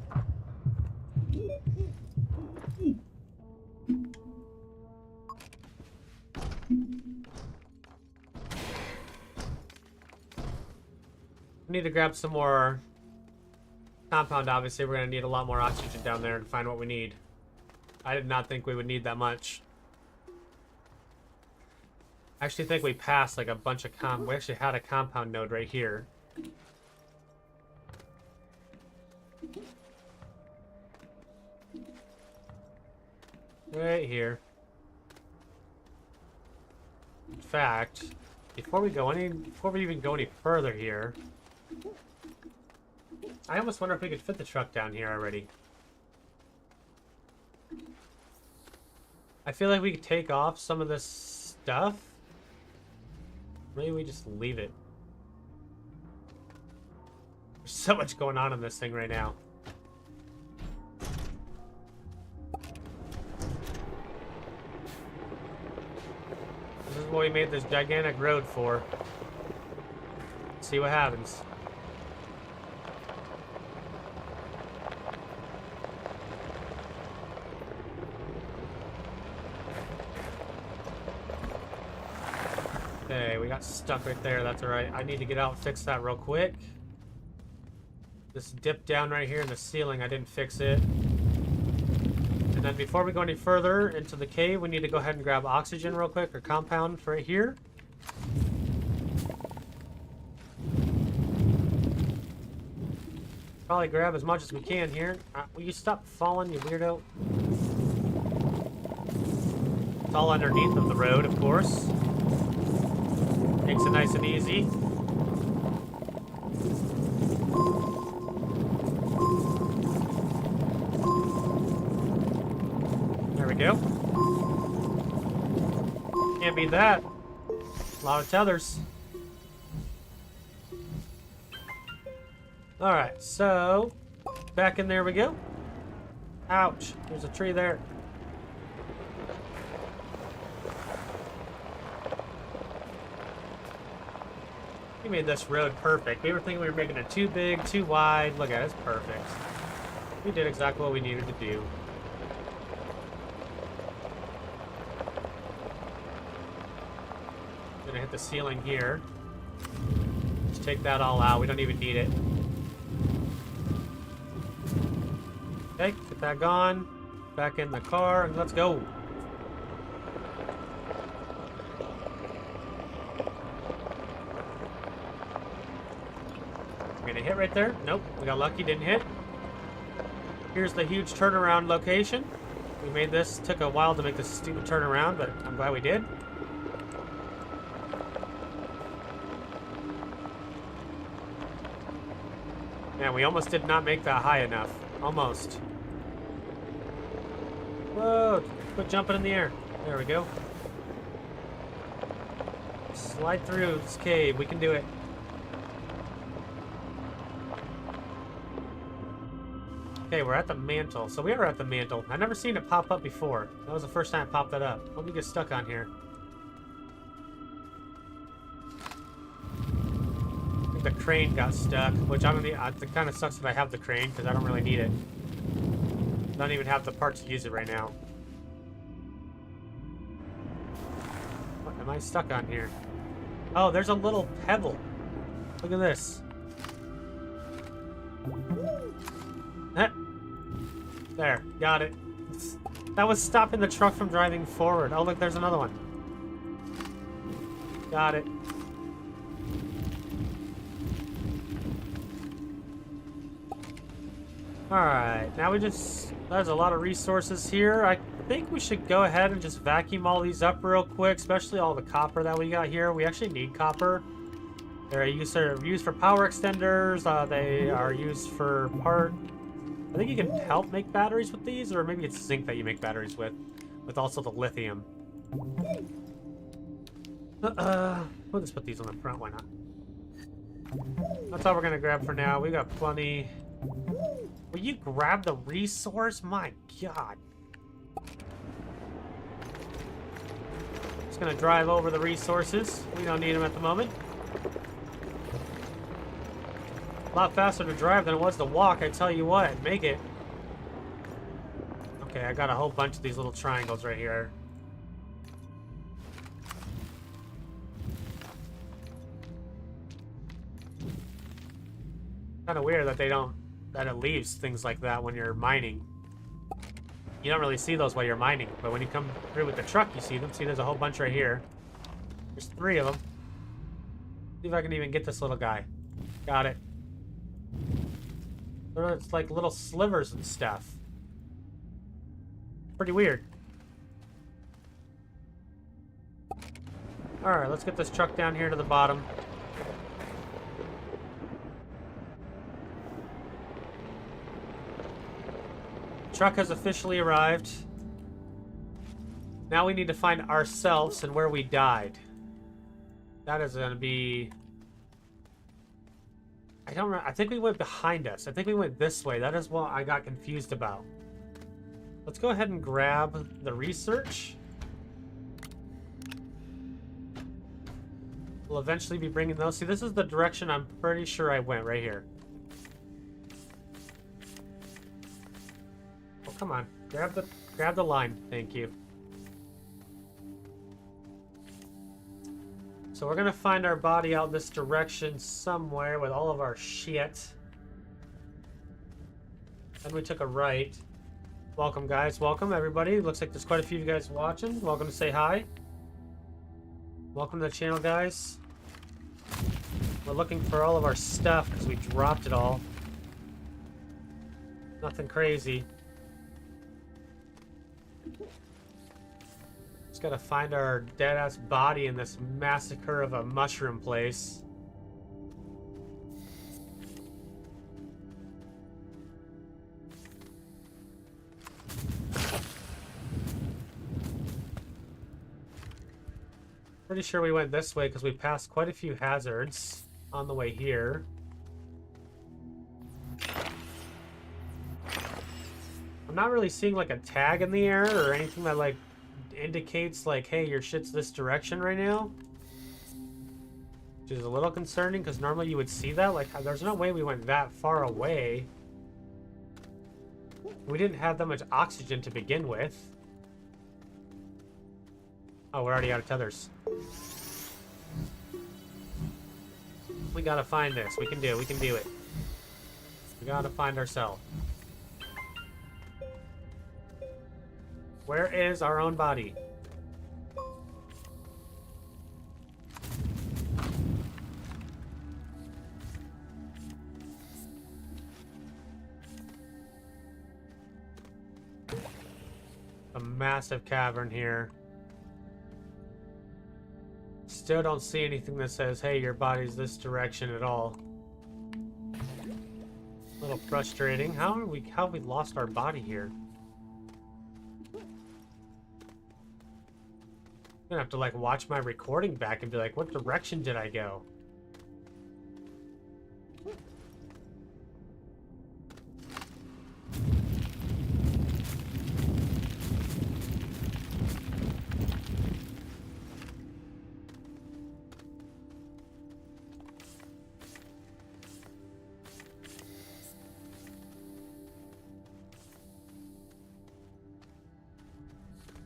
We need to grab some more compound, obviously. We're going to need a lot more oxygen down there to find what we need. I did not think we would need that much. I actually think we passed like a bunch of we actually had a compound node right here. Right here. In fact, before we even go any further here, I almost wonder if we could fit the truck down here already. I feel like we could take off some of this stuff. Maybe we just leave it. There's so much going on in this thing right now. This is what we made this gigantic road for. Let's see what happens. Okay, we got stuck right there. That's alright. I need to get out and fix that real quick. This dip down right here in the ceiling, I didn't fix it. And then before we go any further into the cave, we need to go ahead and grab oxygen real quick, or compound right here. Probably grab as much as we can here. Will you stop falling, you weirdo? It's all underneath of the road, of course. Makes it nice and easy. There we go. Can't beat that. A lot of tethers. Alright, so back in there we go. Ouch, there's a tree there. We made this road perfect. We were thinking we were making it too big, too wide. Look at it, it's perfect. We did exactly what we needed to do. Gonna hit the ceiling here. just take that all out. We don't even need it. Okay, get that gone. Back in the car, and let's go. We're gonna hit right there. Nope, we got lucky, didn't hit. Here's the huge turnaround location. We made this, took a while to make this stupid turnaround, but I'm glad we did. Man, we almost did not make that high enough. Almost. Whoa, quit jumping in the air. There we go. Slide through this cave, we can do it. Okay, we're at the mantle. So we are at the mantle. I've never seen it pop up before. That was the first time it popped that up. Hope we get stuck on here. I think the crane got stuck, which I don't need. It kind of sucks that I have the crane because I don't really need it. I don't even have the parts to use it right now. What am I stuck on here? Oh, there's a little pebble. Look at this. There, got it. That was stopping the truck from driving forward. Oh, look, there's another one. Got it. Alright, now we just... There's a lot of resources here. I think we should go ahead and just vacuum all these up real quick, especially all the copper that we got here. We actually need copper. They're used for power extenders. They are used for part... I think you can help make batteries with these, or maybe it's zinc that you make batteries with also the lithium. We'll just put these on the front, why not? That's all we're gonna grab for now. We got plenty. Will you grab the resource? My God. Just gonna drive over the resources. We don't need them at the moment. A lot faster to drive than it was to walk, I tell you what. Make it. Okay, I got a whole bunch of these little triangles right here. Kind of weird that it leaves things like that when you're mining. You don't really see those while you're mining, but when you come through with the truck, you see them. See, there's a whole bunch right here. There's 3 of them. See if I can even get this little guy. Got it. It's like little slivers and stuff. Pretty weird. Alright, let's get this truck down here to the bottom. Truck has officially arrived. Now we need to find ourselves and where we died. That is going to be... I don't remember. I think we went behind us. I think we went this way. That is what I got confused about. Let's go ahead and grab the research. We'll eventually be bringing those. See, this is the direction I'm pretty sure I went, right here. Oh, come on. Grab the line. Thank you. So we're gonna find our body out this direction somewhere with all of our shit. Then we took a right. Welcome, guys. Welcome, everybody. Looks like there's quite a few of you guys watching. Welcome to say hi. Welcome to the channel, guys. We're looking for all of our stuff because we dropped it all. Nothing crazy. Just gotta find our dead-ass body in this massacre of a mushroom place. Pretty sure we went this way because we passed quite a few hazards on the way here. I'm not really seeing like a tag in the air or anything that like indicates like, hey, your shit's this direction right now. Which is a little concerning because normally you would see that. Like, there's no way we went that far away. We didn't have that much oxygen to begin with. Oh, we're already out of tethers. We gotta find this. We can do it. We can do it. We gotta find ourselves. Where is our own body? A massive cavern here. Still don't see anything that says, hey, your body's this direction at all. A little frustrating. How have we lost our body here? I'm gonna have to like watch my recording back and be like, what direction did I go?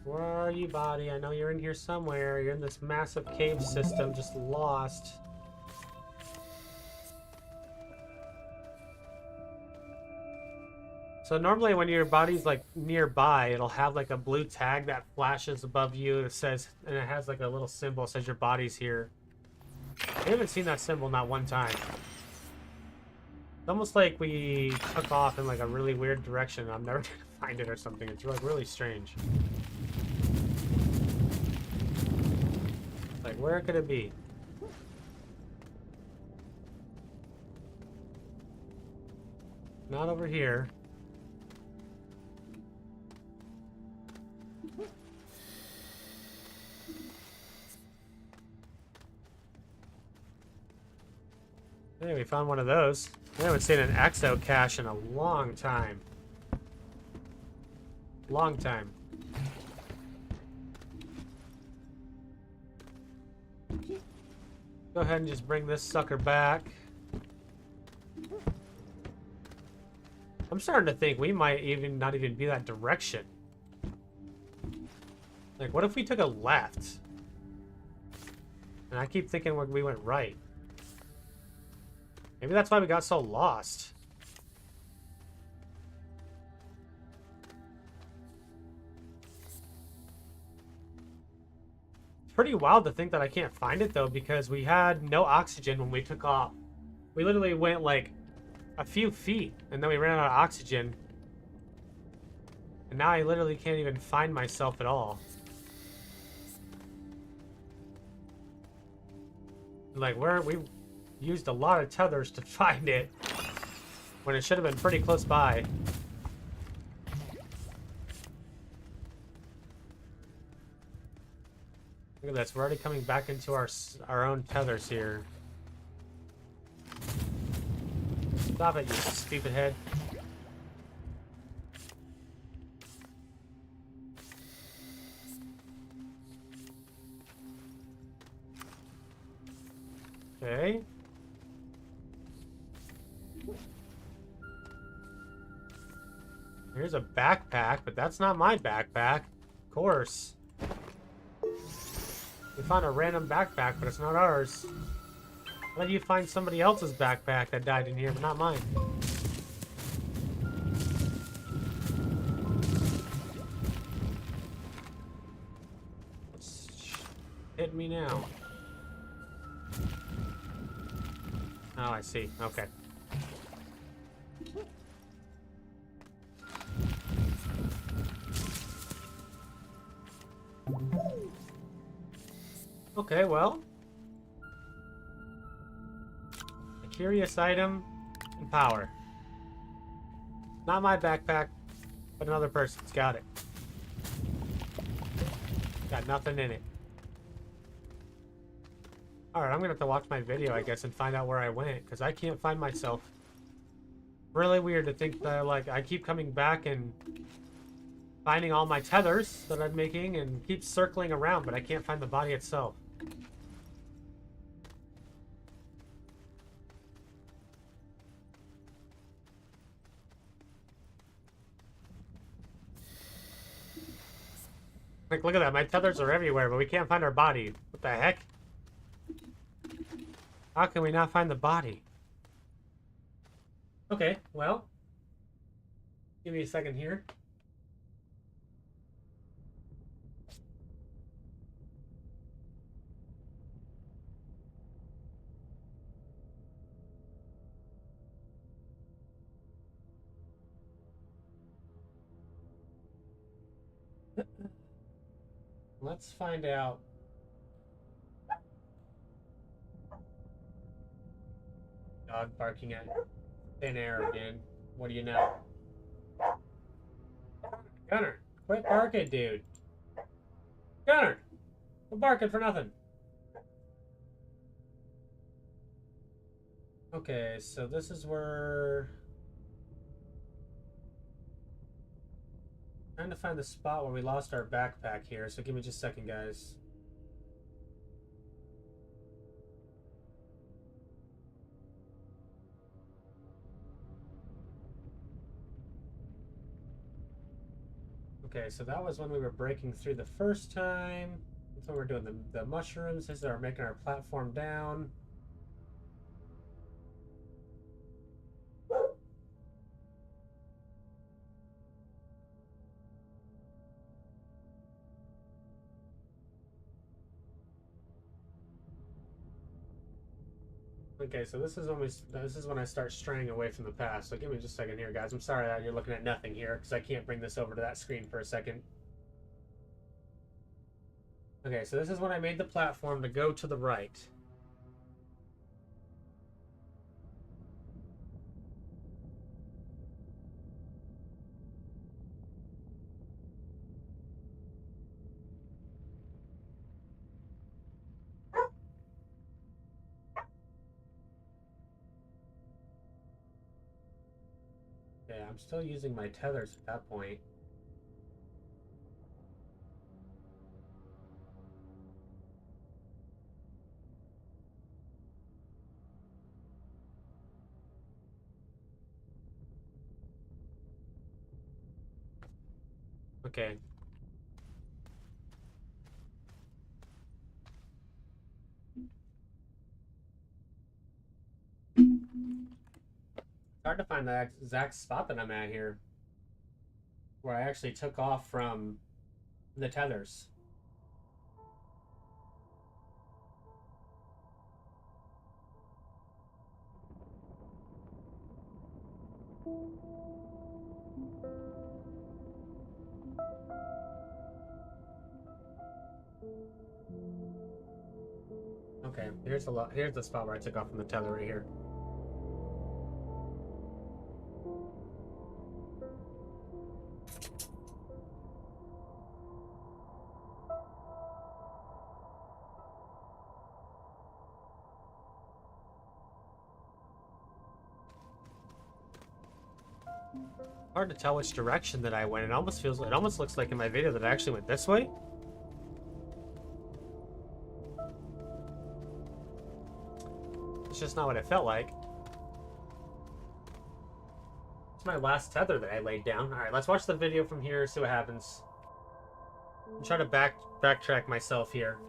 Where are you, body? I know you're in here somewhere. You're in this massive cave system, just lost. So normally when your body's like nearby, it'll have like a blue tag that flashes above you. It says, and it has like a little symbol that says your body's here. I haven't seen that symbol not one time. It's almost like we took off in like a really weird direction. I'm never gonna find it or something. It's like really strange. Like, where could it be? Not over here. Hey, we found one of those. I haven't seen an exo cache in a long time. Long time. Go ahead and just bring this sucker back. I'm starting to think we might even not even be that direction. Like, what if we took a left? And I keep thinking we went right. Maybe that's why we got so lost. Pretty wild to think that I can't find it though, because we had no oxygen when we took off. We literally went like a few feet and then we ran out of oxygen. And now I literally can't even find myself at all. Like we used a lot of tethers to find it when it should have been pretty close by. Look at this, we're already coming back into our own tethers here. Stop it, you stupid head. Okay. Here's a backpack, but that's not my backpack. Of course. We found a random backpack, but it's not ours. How did you find somebody else's backpack that died in here, but not mine? Hit me now. Oh, I see. Okay. Okay, well. A curious item and power. Not my backpack, but another person's got it. Got nothing in it. Alright, I'm gonna have to watch my video, I guess, and find out where I went, because I can't find myself. Really weird to think that, like, I keep coming back and finding all my tethers that I'm making and keep circling around, but I can't find the body itself. Like, look at that, my tethers are everywhere, but we can't find our body. What the heck? How can we not find the body? Okay, well, give me a second here. Let's find out. Dog barking at thin air again. What do you know? Gunner, quit barking, dude. Gunner, quit barking for nothing. Okay, so this is where... Trying to find the spot where we lost our backpack here, so give me just a second, guys. Okay, so that was when we were breaking through the first time. That's when we're doing the mushrooms. This is our making our platform down. Okay, so this is when I start straying away from the past. So give me just a second here, guys. I'm sorry that you're looking at nothing here because I can't bring this over to that screen for a second. Okay, so this is when I made the platform to go to the right. Yeah, I'm still using my tethers at that point. Okay. It's hard to find the exact spot that I'm at here. Where I actually took off from the tethers. Okay, here's the spot where I took off from the tether right here. Hard to tell which direction that I went. It almost looks like in my video that I actually went this way. It's just not what it felt like. It's my last tether that I laid down. All right, let's watch the video from here, see what happens. I'm trying to backtrack myself here.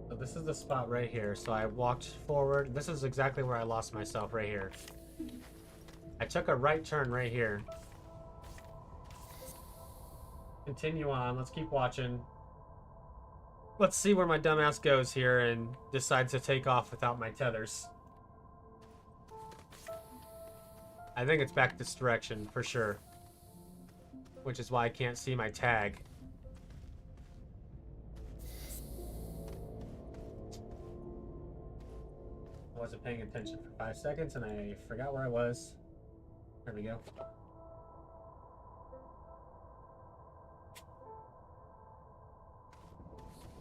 So this is the spot right here. So I walked forward. This is exactly where I lost myself right here. I took a right turn right here. Continue on. Let's keep watching. Let's see where my dumbass goes here and decides to take off without my tethers. I think it's back this direction for sure. Which is why I can't see my tag. I wasn't paying attention for 5 seconds and I forgot where I was. There we go.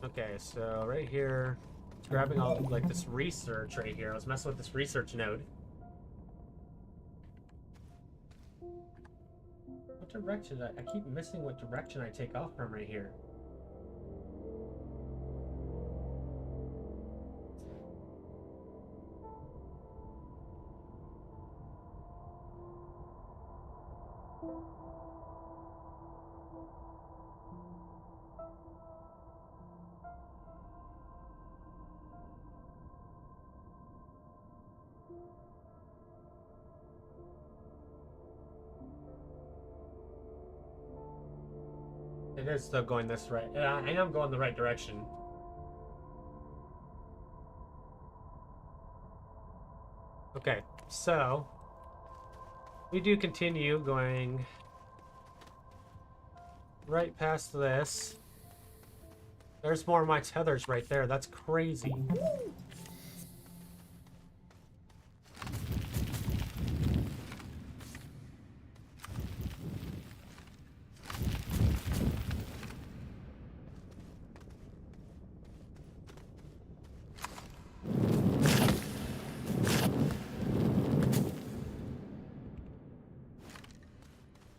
Okay, so right here, it's grabbing all like this research right here. I was messing with this research node. What direction? I keep missing what direction I take off from right here. It is still going this right. Yeah, I am going the right direction. Okay, so we do continue going right past this. There's more of my tethers right there. That's crazy.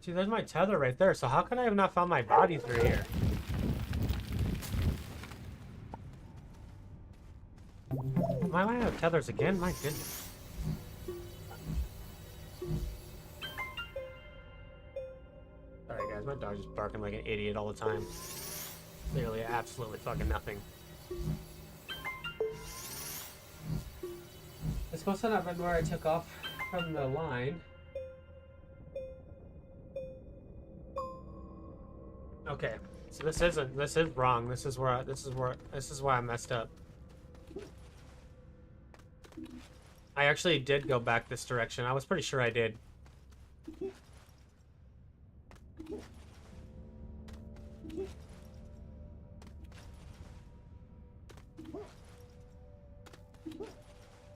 See, there's my tether right there. So how can I have not found my body through here? Why do I have tethers again? My goodness. Sorry guys, my dog's just barking like an idiot all the time. Clearly absolutely fucking nothing. This must have not been where I took off from the line. Okay, so this is wrong. This is why I messed up. I actually did go back this direction. I was pretty sure I did.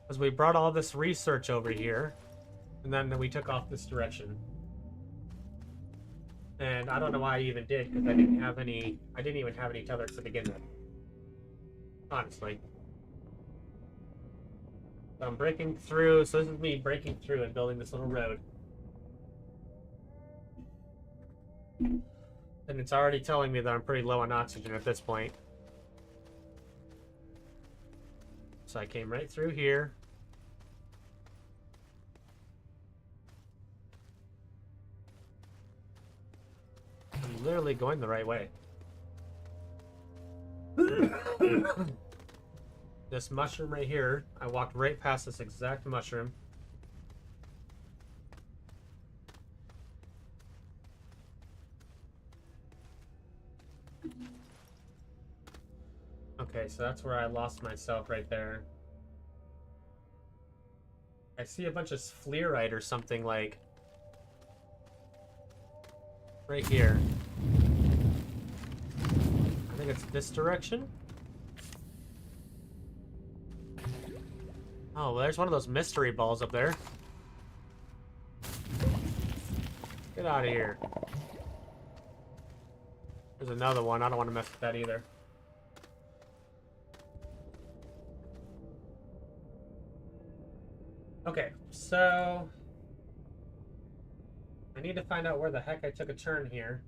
Because we brought all this research over here, and then we took off this direction. And I don't know why I even did, because I didn't even have any tethers to begin with. Honestly. So I'm breaking through, so this is me breaking through and building this little road. And it's already telling me that I'm pretty low on oxygen at this point. So I came right through here. I'm literally going the right way. This mushroom right here, I walked right past this exact mushroom. Okay, so that's where I lost myself right there. I see a bunch of fleurite or something like right here. I think it's this direction. Oh, well, there's one of those mystery balls up there. Get out of here. There's another one. I don't want to mess with that either. Okay, so I need to find out where the heck I took a turn here.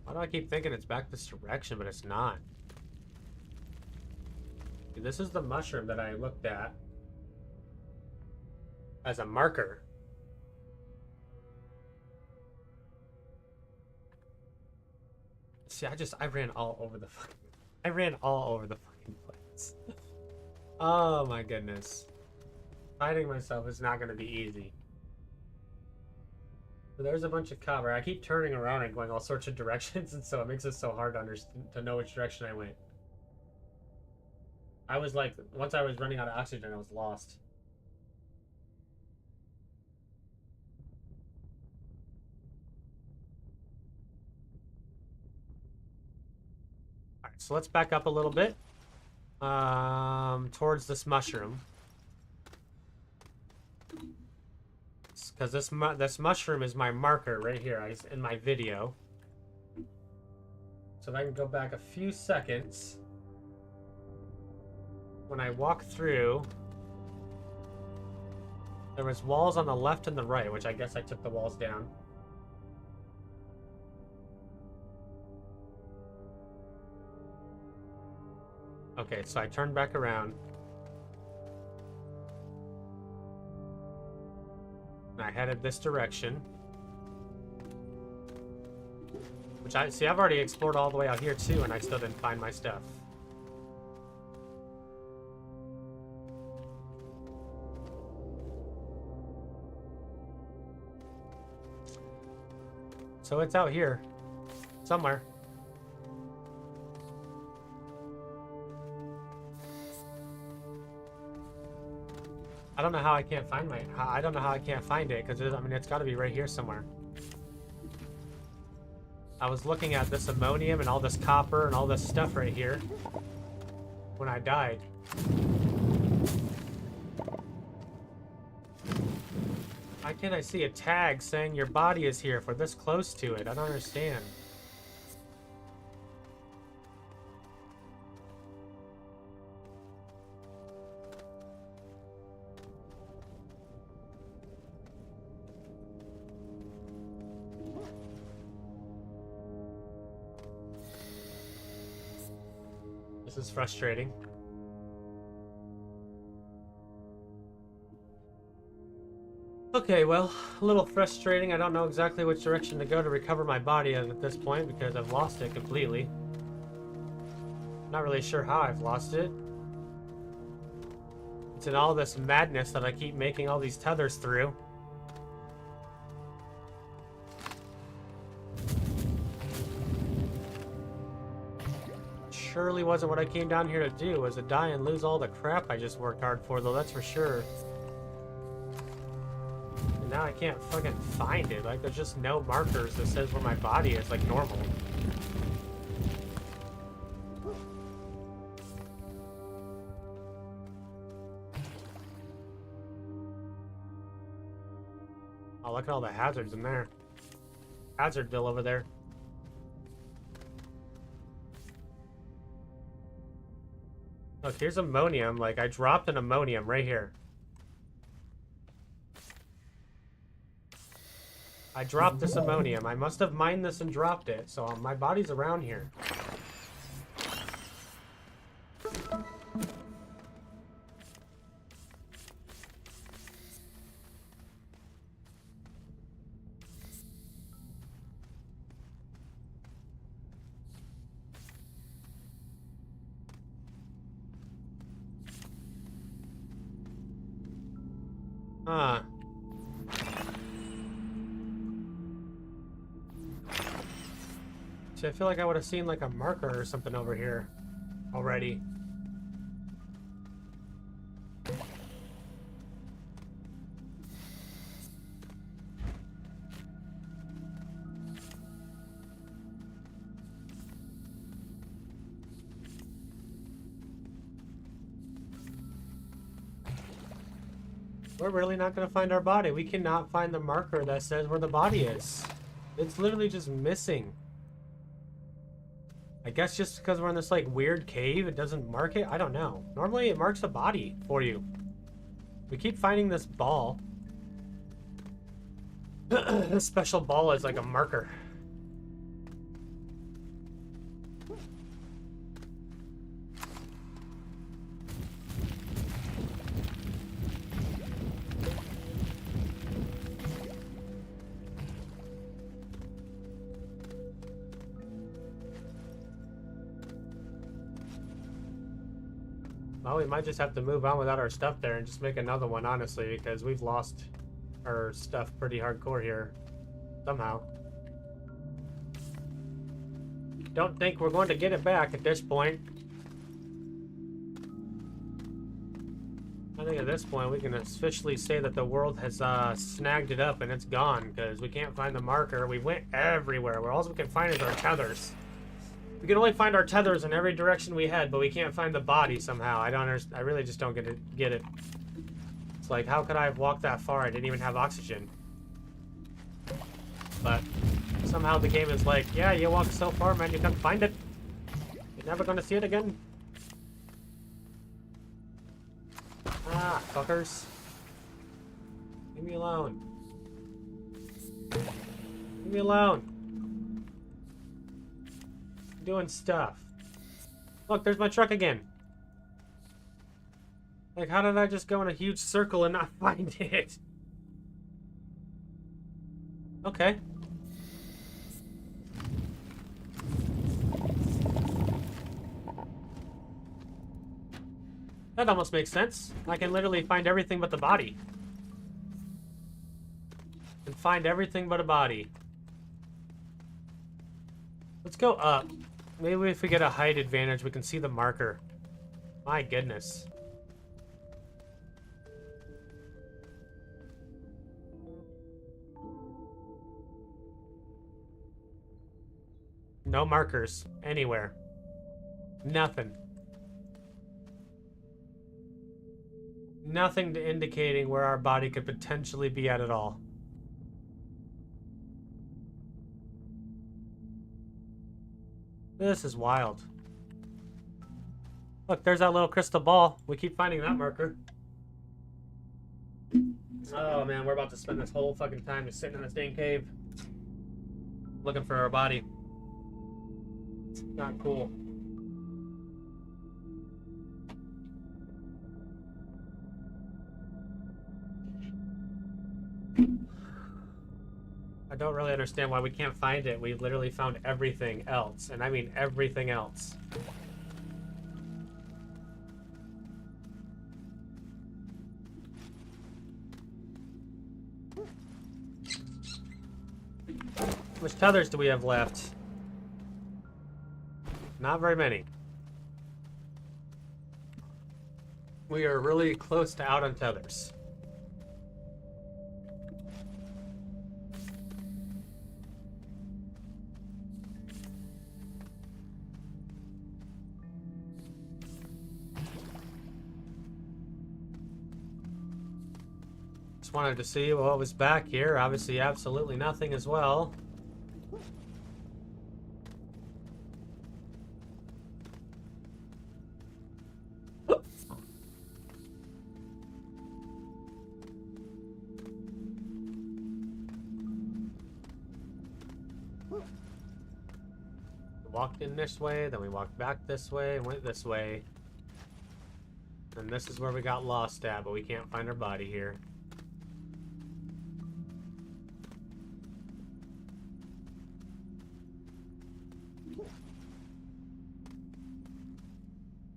Why do I keep thinking it's back this direction, but it's not? This is the mushroom that I looked at as a marker. See, I ran all over the fucking place. Oh my goodness. Fighting myself is not going to be easy. So there's a bunch of cover. I keep turning around and going all sorts of directions, and so it makes it so hard to understand, to know which direction I went. I was like, once I was running out of oxygen, I was lost. Alright, so let's back up a little bit. Towards this mushroom. because this mushroom is my marker right here in my video. So if I can go back a few seconds, when I walk through, there was walls on the left and the right, which I guess I took the walls down. Okay, so I turned back around. And I headed this direction. Which see, I've already explored all the way out here too, and I still didn't find my stuff. So it's out here, somewhere. I don't know how I can't find I don't know how I can't find it, because I mean, it's got to be right here somewhere. I was looking at this ammonium and all this copper and all this stuff right here when I died. Why can't I see a tag saying your body is here if we're this close to it? I don't understand. This is frustrating. Okay, well, a little frustrating. I don't know exactly which direction to go to recover my body at this point because I've lost it completely. Not really sure how I've lost it. It's in all this madness that I keep making all these tethers through. Surely wasn't what I came down here to do, was to die and lose all the crap I just worked hard for, though, that's for sure. And now I can't fucking find it. Like, there's just no markers that says where my body is, like normal. Oh, look at all the hazards in there. Hazardville over there. Look, here's ammonium. Like, I dropped an ammonium right here. I dropped this ammonium. I must have mined this and dropped it, so my body's around here. Huh. See, I feel like I would have seen like a marker or something over here already. We're really not going to find our body. We cannot find the marker that says where the body is. It's literally just missing. I guess just because we're in this like weird cave, it doesn't mark it? I don't know. Normally it marks a body for you. We keep finding this ball. This special ball is like a marker. Well, we might just have to move on without our stuff there and just make another one, honestly, because we've lost our stuff pretty hardcore here. Somehow. Don't think we're going to get it back at this point. I think at this point we can officially say that the world has snagged it up and it's gone, because we can't find the marker. We went everywhere. Where all we can find is our tethers. We can only find our tethers in every direction we head, but we can't find the body somehow. I don't understand. I really just don't get it. It's like, how could I have walked that far? I didn't even have oxygen. but somehow the game is like, yeah, you walked so far, man, you can't find it. You're never gonna see it again. Ah, fuckers. Leave me alone. Leave me alone. I'm doing stuff. Look, there's my truck again. Like, how did I just go in a huge circle and not find it? Okay. That almost makes sense. I can literally find everything but the body. And find everything but a body. Let's go up. Maybe if we get a height advantage, we can see the marker. My goodness. No markers anywhere. Nothing. Nothing indicating where our body could potentially be at all. This is wild. Look, there's that little crystal ball. We keep finding that marker. Oh man, we're about to spend this whole fucking time just sitting in this dang cave. Looking for our body. Not cool. I don't really understand why we can't find it. We've literally found everything else. And I mean everything else. How much tethers do we have left? Not very many. We are really close to out on tethers. Just wanted to see what was back here. Obviously, absolutely nothing as well. Walked in this way, then we walked back this way and went this way. And this is where we got lost at, but we can't find our body here.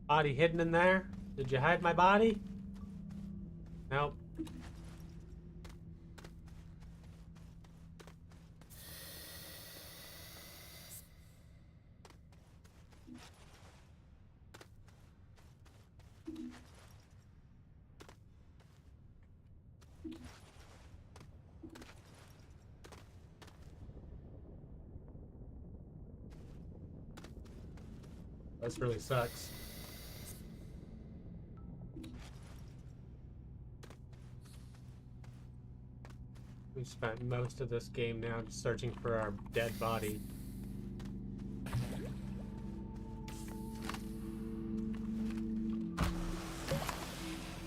Body hidden in there? Did you hide my body? Nope. This really sucks. We've spent most of this game now just searching for our dead body.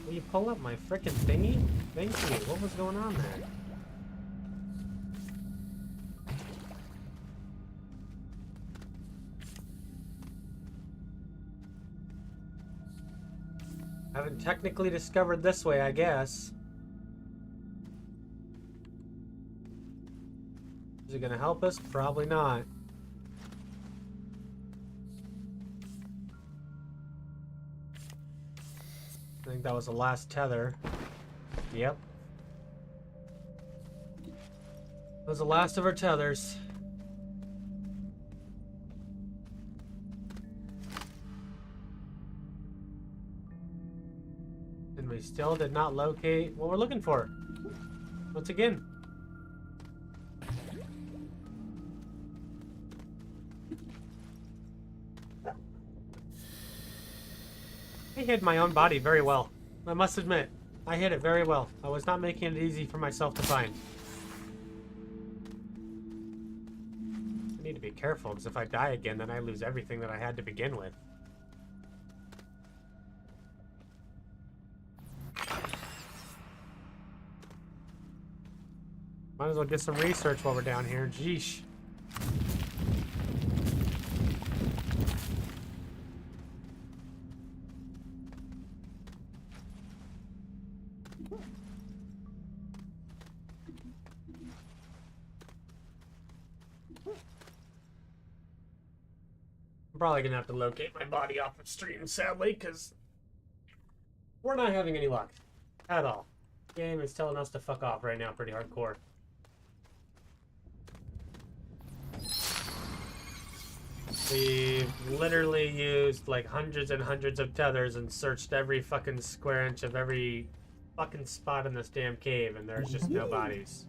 Will you pull up my frickin' thingy? Thank you. What was going on there? Haven't technically discovered this way, I guess. Is it gonna help us? Probably not. I think that was the last tether. Yep. That was the last of our tethers. And we still did not locate what we're looking for. Once again. I hid my own body very well. I must admit, I hid it very well. I was not making it easy for myself to find. be careful, because if I die again, then I lose everything that I had to begin with. Might as well get some research while we're down here. Jeesh. I'm probably gonna have to locate my body off of stream, sadly, because we're not having any luck at all. The game is telling us to fuck off right now, pretty hardcore. We've literally used like hundreds and hundreds of tethers and searched every fucking square inch of every fucking spot in this damn cave, and there's just no bodies.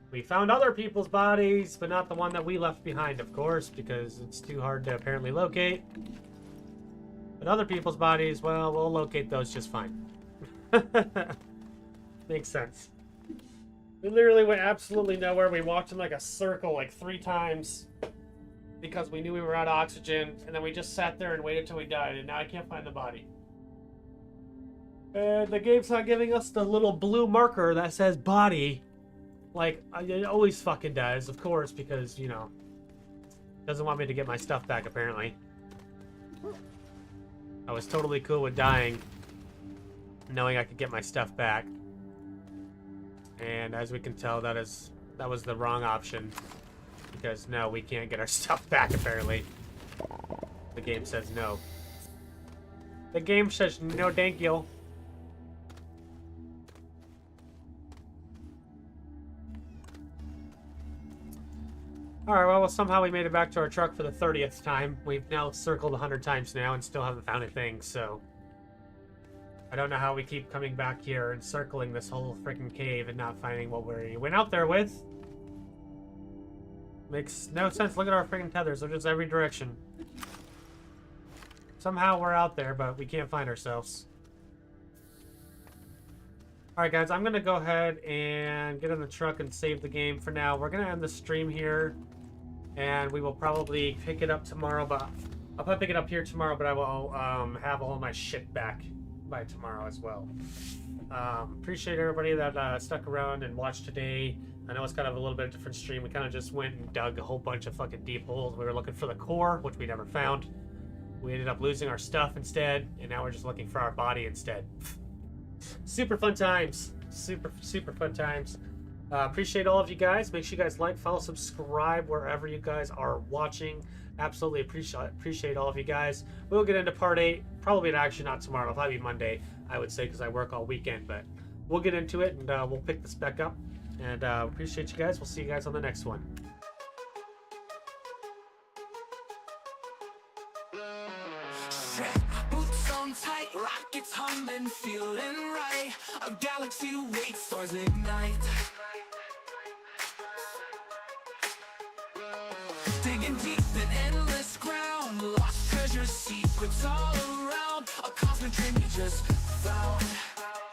We found other people's bodies, but not the one that we left behind, of course, because it's too hard to apparently locate. But other people's bodies, well, we'll locate those just fine. Makes sense. We literally went absolutely nowhere. We walked in like a circle like 3 times because we knew we were out of oxygen, and then we just sat there and waited till we died, and now I can't find the body. And the game's not giving us the little blue marker that says body. Like, it always fucking does, of course, because, you know, doesn't want me to get my stuff back, apparently. I was totally cool with dying, knowing I could get my stuff back. And as we can tell, that was the wrong option. Because, no, we can't get our stuff back, apparently. The game says no. The game says no thank you. Alright, well, somehow we made it back to our truck for the 30th time. We've now circled 100 times now and still haven't found a thing, so... I don't know how we keep coming back here and circling this whole freaking cave and not finding what we went out there with. Makes no sense. Look at our freaking tethers. They're just every direction. Somehow we're out there, but we can't find ourselves. Alright guys, I'm going to go ahead and get in the truck and save the game for now. We're going to end the stream here. And we will probably pick it up tomorrow, but I'll probably pick it up here tomorrow, but I will have all my shit back by tomorrow as well. Appreciate everybody that stuck around and watched today. I know it's kind of a little bit different stream. We kind of just went and dug a whole bunch of fucking deep holes. We were looking for the core, which we never found. We ended up losing our stuff instead, and now we're just looking for our body instead. Super fun times. Super fun times. Appreciate all of you guys. Make sure you guys like, follow, subscribe wherever you guys are watching. Absolutely appreciate all of you guys. We'll get into part 8. Probably actually not tomorrow. It'll probably be Monday, I would say, because I work all weekend. But we'll get into it, and we'll pick this back up. And appreciate you guys. We'll see you guys on the next one. Boots on tight, rockets humming, feeling right. A galaxy waits, stars ignite. Digging deep in endless ground, lost treasures, secrets all around. A cosmic dream you just found.